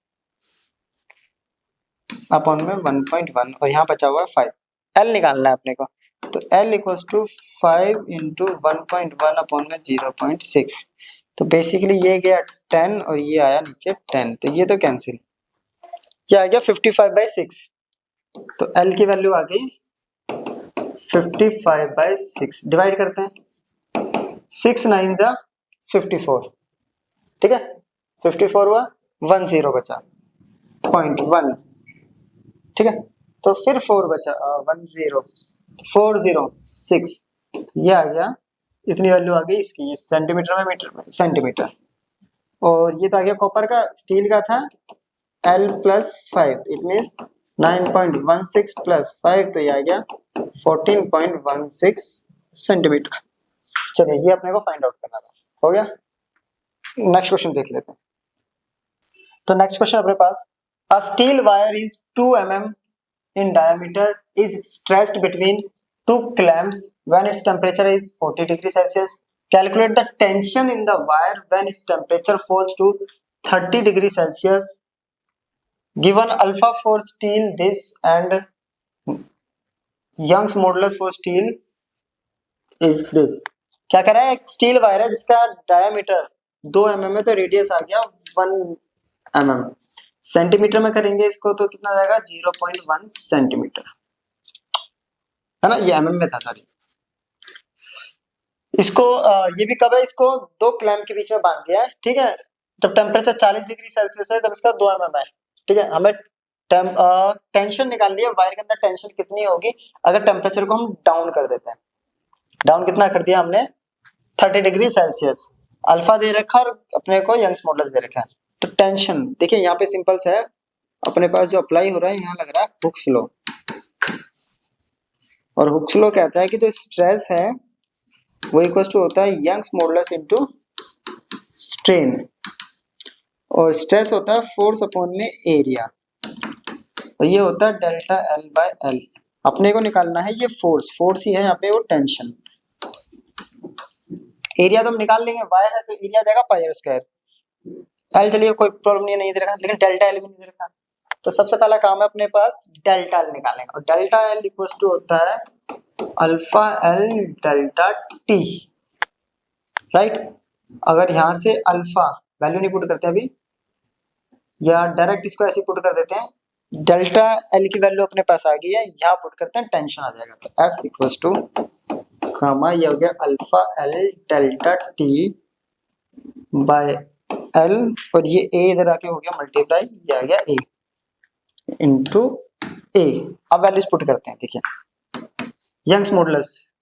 S1: अपॉन में 1.1 और यहाँ बचा हुआ है 5, L निकालना है अपने को, तो L equals to 5 into 1.1 upon में 0.6, तो बेसिकली ये गया 10 और ये आया नीचे 10, तो ये तो कैंसिल, ये आ गया 55/6, तो L की वैल्यू आ गई 55/6, डिवाइड करते हैं, 6 9 जा 54, ठीक है, 54 हुआ, 10 बचा, 0.1, ठीक है। तो फिर 4 बचा, 10406, ये आ गया, इतनी वैल्यू आ गई इसकी, ये सेंटीमीटर में, मीटर में, सेंटीमीटर। और ये तो आ गया कॉपर का, स्टील का था L+5, इट मीन्स 9.16 + 5, तो ये आ गया 14.16 सेंटीमीटर। चलिए ये अपने को फाइंड आउट करना था, हो गया। नेक्स्ट क्वेश्चन देख लेते हैं। तो नेक्स्ट क्वेश्चन अपने पास, a steel wire is 2 mm in diameter is stretched between two clamps when its temperature is 40 degrees Celsius. Calculate the tension in the wire when its temperature falls to 30 degrees Celsius. Given alpha for steel this and Young's modulus for steel is this. क्या कर रहा है, एक स्टील वायर है जिसका डायमीटर 2 mm है, तो रेडियस आ गया 1 mm। सेंटीमीटर में करेंगे इसको तो कितना जाएगा, 0.1 सेंटीमीटर, है ना, ये mm में था, सॉरी। इसको ये भी कब है, इसको 2 क्लैंप के बीच में बांध दिया है, ठीक है। जब टेम्परेचर 40 डिग्री सेल्सियस है तब इसका 2 mm है, ठीक है। हमें टेंशन निकालनी है, वायर के अंदर टेंशन कितनी होगी अगर टेम्परेचर को हम डाउन कर देते हैं। डाउन कितना कर दिया हमने, 30 डिग्री सेल्सियस। अल्फा दे रखा और अपने को यंग्स मॉडुलस दे रखा है। तो टेंशन देखिए यहाँ पे सिंपल सा है, अपने पास जो अप्लाई हो रहा है यहाँ लग रहा है हुक्स लॉ, और हुक्स लॉ कहता है कि जो स्ट्रेस है वो इक्वल टू होता है यंग्स मॉडुलस इनटू स्ट्रेन, और स्ट्रेस होता है फोर्स अपॉन में एरिया, और ये होता है डेल्टा L/L। अपने को निकालना है ये फोर्स ही है यहाँ पे, वो टेंशन। एरिया तो हम निकाल लेंगे, वायर है तो एरिया जाएगा πr²। एल चलिए कोई प्रॉब्लम नहीं दे रखा, लेकिन डेल्टा एल भी नहीं दे रखा, तो सबसे पहला काम है अपने पास डेल्टा एल निकालने का, और डेल्टा एल इक्वल टू होता है alpha L delta T, right. अगर यहाँ से अल्फा वैल्यू नहीं पुट करते अभी, या डायरेक्ट इसको ऐसे पुट कर देते हैं, डेल्टा एल की वैल्यू अपने पास आ गई है, यहाँ पुट करते हैं टेंशन आ जाएगा, तो एफ इक्वल टू गामा, ये हो गया alpha L delta T by L, और ये ए इधर आके हो गया मल्टीप्लाई, ये आ गया ए इंटू ए। अब वैल्यूज पुट करते हैं, देखिए यंग्स मॉडुलस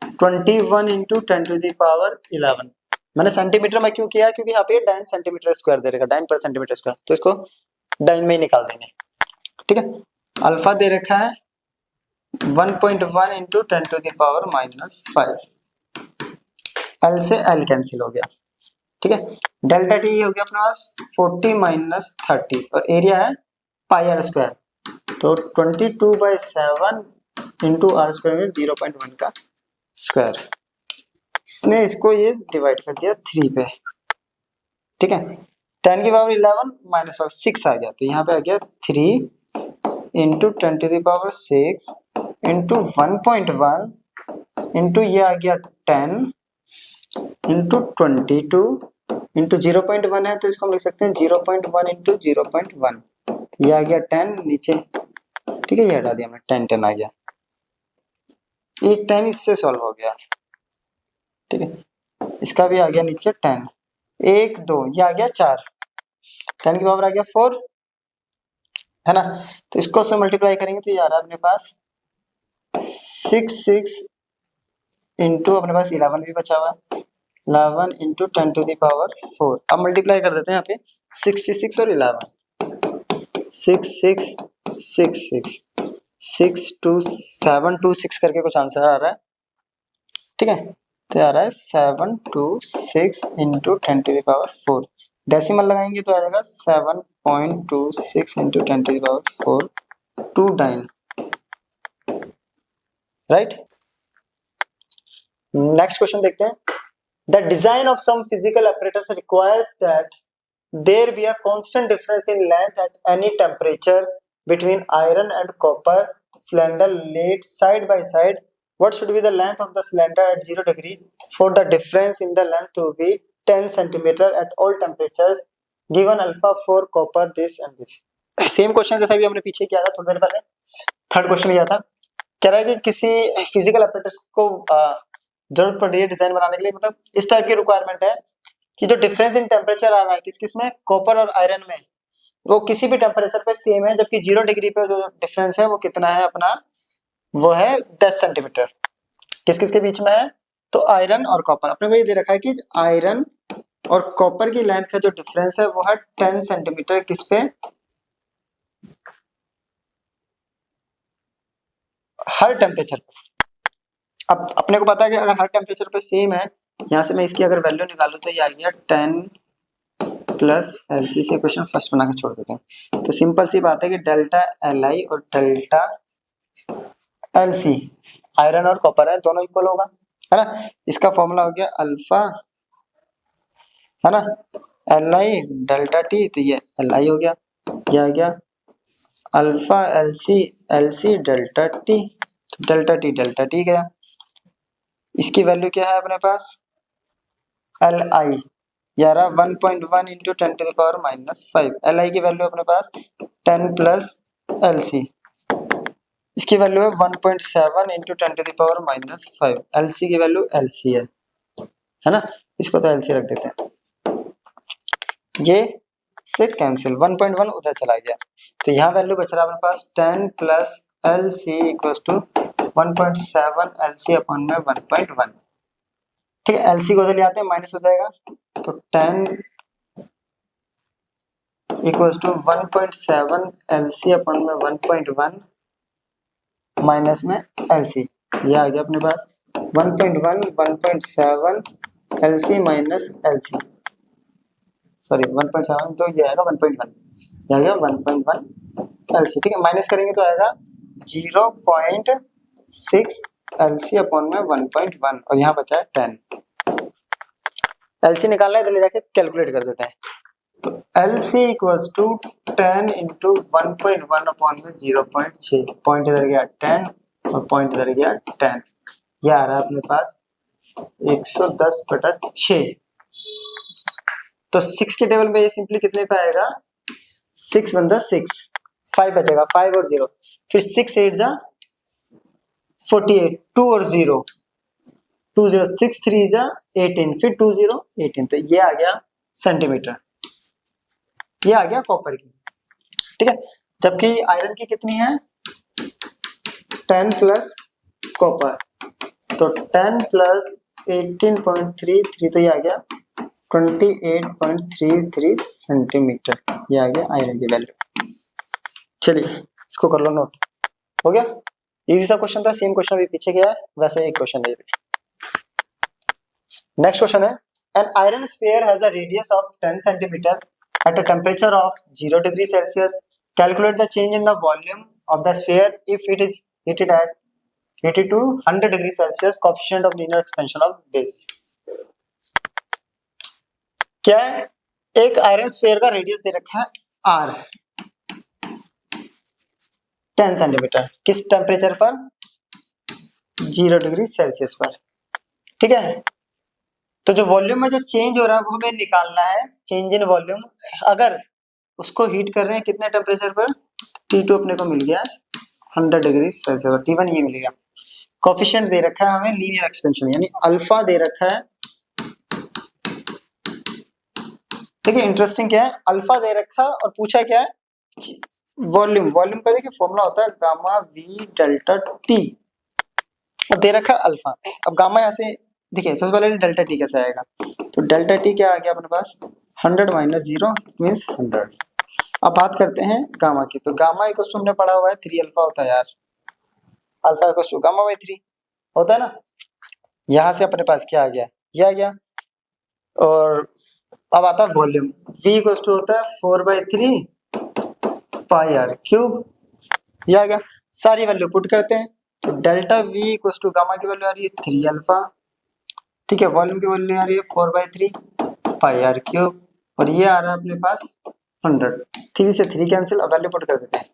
S1: 21 इंटू 10⁻11। मैंने सेंटीमीटर में क्यों किया, क्योंकि यहाँ पे डाइन सेंटीमीटर स्क्वायर दे रखा, डाइन पर सेंटीमीटर स्क्वायर, तो इसको डाइन में ही निकाल देंगे, ठीक है। अल्फा दे रखा है 1.1 इंटू 10⁻⁻5, एल से एल कैंसिल हो गया, ठीक है। डेल्टा टी हो गया अपने पास 40 - 30, और एरिया है πr², तो 22/7 इंटू r² में 0.1 का स्क्वायर। इसने इसको ये डिवाइड कर दिया 3 पे, ठीक है। 10⁻11 -5 6 आ गया, तो यहाँ पे आ गया 3 इंटू 10⁻6 इंटू 1.1 इंटू ये आ गया 10 इंटू 22 इंटू 0.1 है, तो इसको हम लिख सकते हैं 0.1 इंटू 0.1, ये आ गया 10 नीचे, ठीक है। ये हटा दिया मैं, 10 आ गया, एक 10 इससे सॉल्व हो गया, ठीक है। इसका भी आ गया नीचे 10, 1 2 ये आ गया 4, 10 की पावर आ गया 4, है ना। तो इसको से मल्टीप्लाई करेंगे तो ये आ रहा है अपने पास 6 इंटू अपने पास 11 भी बचा हुआ है, 11 इंटू 10⁴। अब मल्टीप्लाई कर देते हैं यहाँ पे 66 और 11, 6 6 6 6 6 2 7 2 6 करके कुछ आंसर आ रहा है, ठीक है। तो आ रहा है 726 इंटू 10⁴। डेसिमल लगाएंगे तो आ जाएगा 7.26 इंटू 10⁴, 2 9, राइट। नेक्स्ट क्वेश्चन देखते हैं। The design of some physical apparatus requires that there be a constant difference in length at any temperature between iron and copper cylinder laid side by side. What should be the length of the cylinder at 0 degree for the difference in the length to be 10 centimeter at all temperatures? Given alpha for copper this and this. Same question जैसा भी हमने पीछे किया था थोड़ी देर पहले, थर्ड क्वेश्चन किया था। कह रहा है कि किसी फिजिकल apparatus को जरूरत पड़ रही है डिजाइन बनाने के लिए, मतलब इस टाइप की रिक्वायरमेंट है कि जो डिफरेंस इन टेम्परेचर आ रहा है किस किस में, कॉपर और आयरन में, वो किसी भी टेम्परेचर पे सेम है, जबकि 0 डिग्री पे जो डिफरेंस है वो कितना है अपना, वो है 10 सेंटीमीटर। किस किस के बीच में है, तो आयरन और कॉपर। अपने को ये दे रखा है कि आयरन और कॉपर की लेंथ का जो डिफरेंस है वो है 10 सेंटीमीटर, किस पे, हर टेम्परेचर पर। अब अपने को पता है कि अगर हर टेम्परेचर पे सेम है, यहाँ से मैं इसकी अगर वैल्यू निकालूं तो ये आ गया 10 प्लस एल सी। से क्वेश्चन फर्स्ट बना के छोड़ देते हैं। तो सिंपल सी बात है कि डेल्टा एल आई और डेल्टा एल सी, आयरन और कॉपर है, दोनों इक्वल होगा, है ना। इसका फॉर्मूला हो गया अल्फा, है ना, एल आई डेल्टा टी, तो ये एल आई हो गया, ये आ गया alpha L C delta T, delta T गया। इसकी वैल्यू क्या है अपने पास, एल आई यारा 1.1 into 10 to the power -5। L I की वैल्यू अपने पास 10 प्लस एल सी, इसकी वैल्यू है 1.7 into 10 to the power -5। L C की वैल्यू एल सी है ना, इसको तो एल सी रख देते हैं। ये से कैंसिल, 1.1 उधर चला गया, तो यहाँ वैल्यू बच रहा है अपने पास 10 plus L C equal to 1.7 L C upon में 1.1। ठीक है, एल सी को उधर ले आते हैं, माइनस हो जाएगा, तो 10 equal to 1.7 L C upon में 1.1 माइनस में एल सी, ये आ गया अपने पास 1.1 1.7 L C minus L C, sorry 1.7 तो ये आएगा 1.1, ये आ गया 1.1 एल सी। ठीक है, माइनस करेंगे तो आएगा 0.6 एल सी अपॉन में 1.1 और यहाँ बचा है 10। एल सी निकालना है तो ले जाके कैलकुलेट कर देते हैं। तो L C equals to 10 into 1.1 upon में 0.6, पॉइंट इधर गया 10 और पॉइंट इधर गया 10, ये आ रहा है अपने पास 110/6। तो 6 के टेबल में ये सिंपली कितने पे आएगा, 6 वन जा 6, 5 बचेगा, 5 और 0, फिर 6 8 जा 48, 2 और 0 2 0, 6 3 जा 18, फिर 2 0 18, तो ये आ गया सेंटीमीटर, ये आ गया कॉपर की। ठीक है, जबकि आयरन की कितनी है 10 प्लस कॉपर, तो 10 प्लस 18.33, तो ये आ गया 28.33 सेंटीमीटर, ये आ गया आयरन की वैल्यू। चलिए इसको कर लो नोट, हो गया, इजी सा क्वेश्चन था, सेम क्वेश्चन अभी पीछे गया है, वैसे एक क्वेश्चन ये भी। नेक्स्ट क्वेश्चन है, an iron sphere has a radius of 10 centimetre at a temperature of 0 degree Celsius. Calculate the change in the volume of the sphere if it is heated at 80 to 100 degree Celsius. Coefficient of linear expansion of this. क्या है, एक आयरन स्फीयर का रेडियस दे रखा है r 10 सेंटीमीटर, किस टेम्परेचर पर, 0 डिग्री सेल्सियस पर। ठीक है, तो जो वॉल्यूम में जो चेंज हो रहा है वो हमें निकालना है, चेंज इन वॉल्यूम। अगर उसको हीट कर रहे हैं कितने टेम्परेचर पर, T2 अपने को मिल गया 100 डिग्री सेल्सियस, T1 ये मिल गया। कोफिशिएंट दे रखा है हमें लीनियर एक्सपेंशन, यानी अल्फा दे रखा है। ठीक है, इंटरेस्टिंग क्या है, अल्फा दे रखा और पूछा क्या है, वॉल्यूम। वॉल्यूम का देखिए फॉर्मूला होता है गामा वी डेल्टा टी, और दे रखा अल्फा। अब गामा यहाँ से देखिए, सबसे पहले डेल्टा टी कैसे आएगा, तो डेल्टा टी क्या आ गया अपने पास 100 माइनस 0 मीन्स 100। अब बात करते हैं गामा की, तो गामा इक्वल टू हमने पढ़ा हुआ है 3 अल्फा होता है यार, alpha equal to gamma by 3 होता है ना। यहाँ से अपने पास क्या आ गया, ये आ गया, और अब आता है वॉल्यूम, v इक्वल टू होता है 4/3 पाई आर क्यूब, ये आ गया। सारी वैल्यू पुट करते हैं, तो delta v equal to gamma की वैल्यू आ रही है 3 अल्फा, ठीक है, वॉल्यूम की वैल्यू आ रही है 4/3 पाई आर क्यूब, और ये आ रहा है अपने पास 100, 3 से 3 कैंसिल, अब वैल्यू पुट कर देते हैं,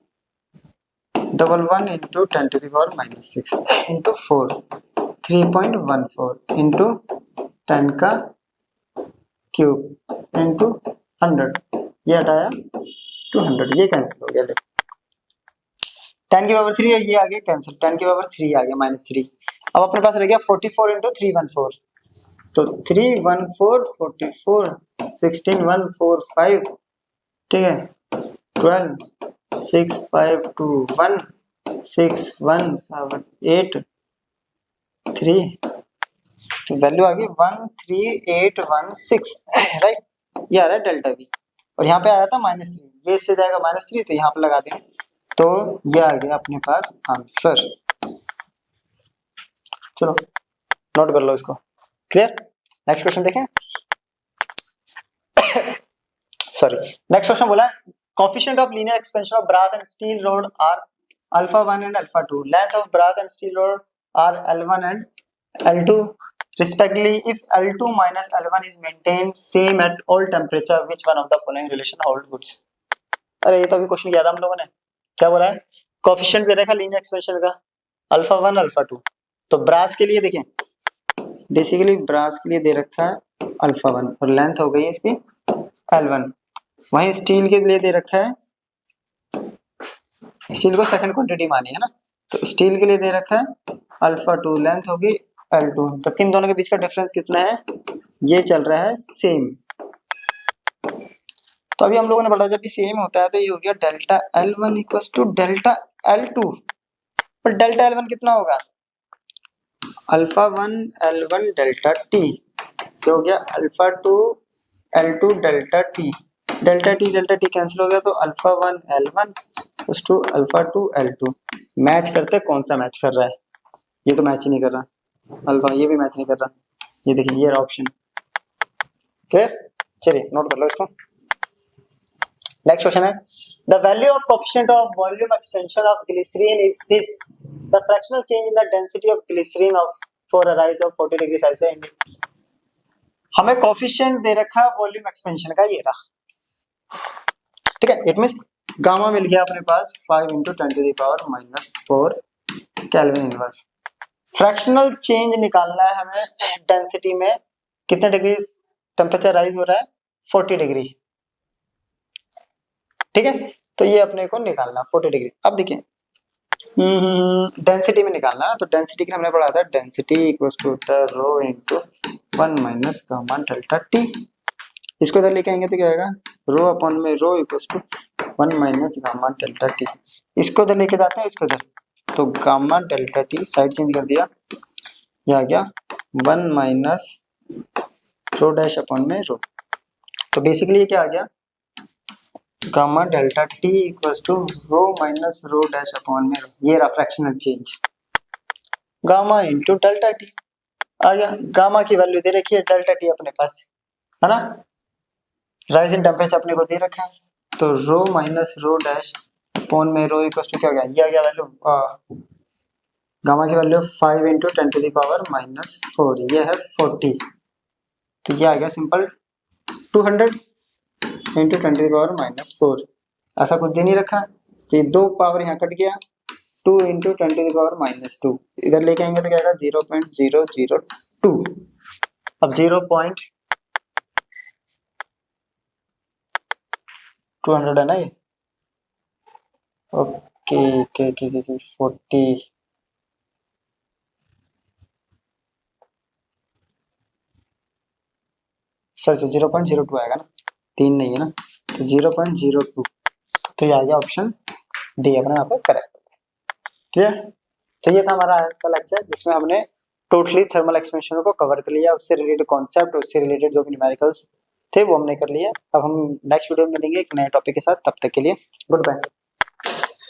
S1: 11 into 10 to the power -6 into 4, 3.14 into 10 का क्यूब इंटू 100, ये हटाया 200, ये कैंसिल हो गया। 10 की पावर 3 ये आ गया कैंसिल, 10 की पावर 3 आ गया -3। अब अपने पास रह गया 44 इंटू 314, तो 3 1 4 44, 16 1 4 5, ठीक है, 12 6 5 2 1, 6 1 7 8 3, तो वैल्यू आ गई 13816, राइट। ये आ रहा है डेल्टा वी, और यहाँ पे आ रहा था -3, ये इससे जाएगा -3, तो यहाँ पे लगा दें, तो ये आ गया अपने पास आंसर। चलो नोट कर लो इसको, क्लियर। नेक्स्ट क्वेश्चन देखें। सॉरी, नेक्स्ट क्वेश्चन बोला है coefficient of linear expansion of brass and steel rod are α1 and α2, length of brass and steel rod are L1 and L2 respectively, if L2 minus L1 is maintained same at all temperature, which one of the following relation hold goods? अरे ये तो अभी क्वेश्चन किया था हम लोगों ने, क्या बोला है, कोएफिशिएंट दे रखा लीनियर एक्सपेंशन का α1 α2, तो ब्रास के लिए देखें, बेसिकली ब्रास के लिए दे रखा है α1 और लेंथ हो गई है इसकी L1, वहीं स्टील के लिए दे रखा है, स्टील को सेकंड क्वांटिटी मानी है ना, तो स्टील के लिए दे रखा है α2, लेंथ होगी L2, तो किन दोनों के बीच का डिफरेंस कितना है, ये चल रहा है सेम। तो अभी हम लोगों ने पढ़ा जब भी सेम होता है तो ये हो गया delta L1 equals to delta L2, पर डेल्टा L1 कितना होगा, α1 L1 डेल्टा T, तो हो गया α2 L2 delta T, delta T cancel हो गया, तो α1 L1 equals to α2 L2, match करते कौन सा मैच कर रहा है, ये तो मैच ही नहीं कर रहा, अल्फा ये भी मैच नहीं कर रहा, ये देखिए ये ऑप्शन, क्लियर। चलिए नोट कर लो इसको। नेक्स्ट क्वेश्चन है the value of coefficient of volume expansion of glycerine is this, the fractional change in the density of glycerine of for a rise of 40 degree Celsius. हमें कोएफिशिएंट दे रखा है वॉल्यूम एक्सपेंशन का, ये रहा, ठीक है, इट मींस गामा मिल गया अपने पास 5 × 10⁻⁻⁴ केल्विन इनवर्स। फ्रैक्शनल चेंज निकालना है हमें डेंसिटी में, कितने डिग्री टेम्परेचर राइज हो रहा है, 40 डिग्री, ठीक है, तो ये अपने को निकालना 40 डिग्री। अब देखिए डेंसिटी में निकालना है, तो डेंसिटी के लिए हमने पढ़ा था density equals to rho into 1 minus gamma delta T, इसको इधर लेके आएंगे तो क्या आएगा, रो अपॉन में rho equals to 1 minus gamma delta T, इसको इधर लेके जाते हैं, इसको इधर, तो gamma delta t side change कर दिया, ये आ गया 1 माइनस रो डैश अपॉन में रो, तो बेसिकली ये क्या आ गया, gamma delta T equals to rho minus rho dash upon में रो, ये रहा fractional change, gamma into delta t आ गया। गामा की वैल्यू दे रखी है, डेल्टा टी अपने पास है ना, राइज इन टेम्परेचर अपने को दे रखा है, तो रो माइनस रो डैश अपॉन में रो इक्वल्स टू क्या हो गया, ये आ गया वैल्यू, गामा की वैल्यू 5 × 10⁻⁻⁴, ये है 40, तो ये आ गया सिंपल 200 × 10⁻⁻�4, ऐसा कुछ दे नहीं रखा, तो ये 2 पावर यहाँ कट गया, 2 × 10⁻⁻2, इधर लेके आएंगे तो क्या आएगा 0.002, अब 0.200 है ना ये, ओके 40, सर 0.02 आएगा ना, 3 नहीं है ना, तो 0.02, तो ये आ गया ऑप्शन डी अपने यहाँ पे करेक्ट, क्लियर। तो ये था हमारा आज का लेक्चर, जिसमें हमने टोटली थर्मल एक्सपेंशन को कवर कर लिया, उससे रिलेटेड कॉन्सेप्ट, उससे रिलेटेड जो भी न्यूमेरिकल्स थे वो हमने कर लिया। अब हम नेक्स्ट वीडियो में मिलेंगे एक नए टॉपिक के साथ, तब तक के लिए गुड बाय।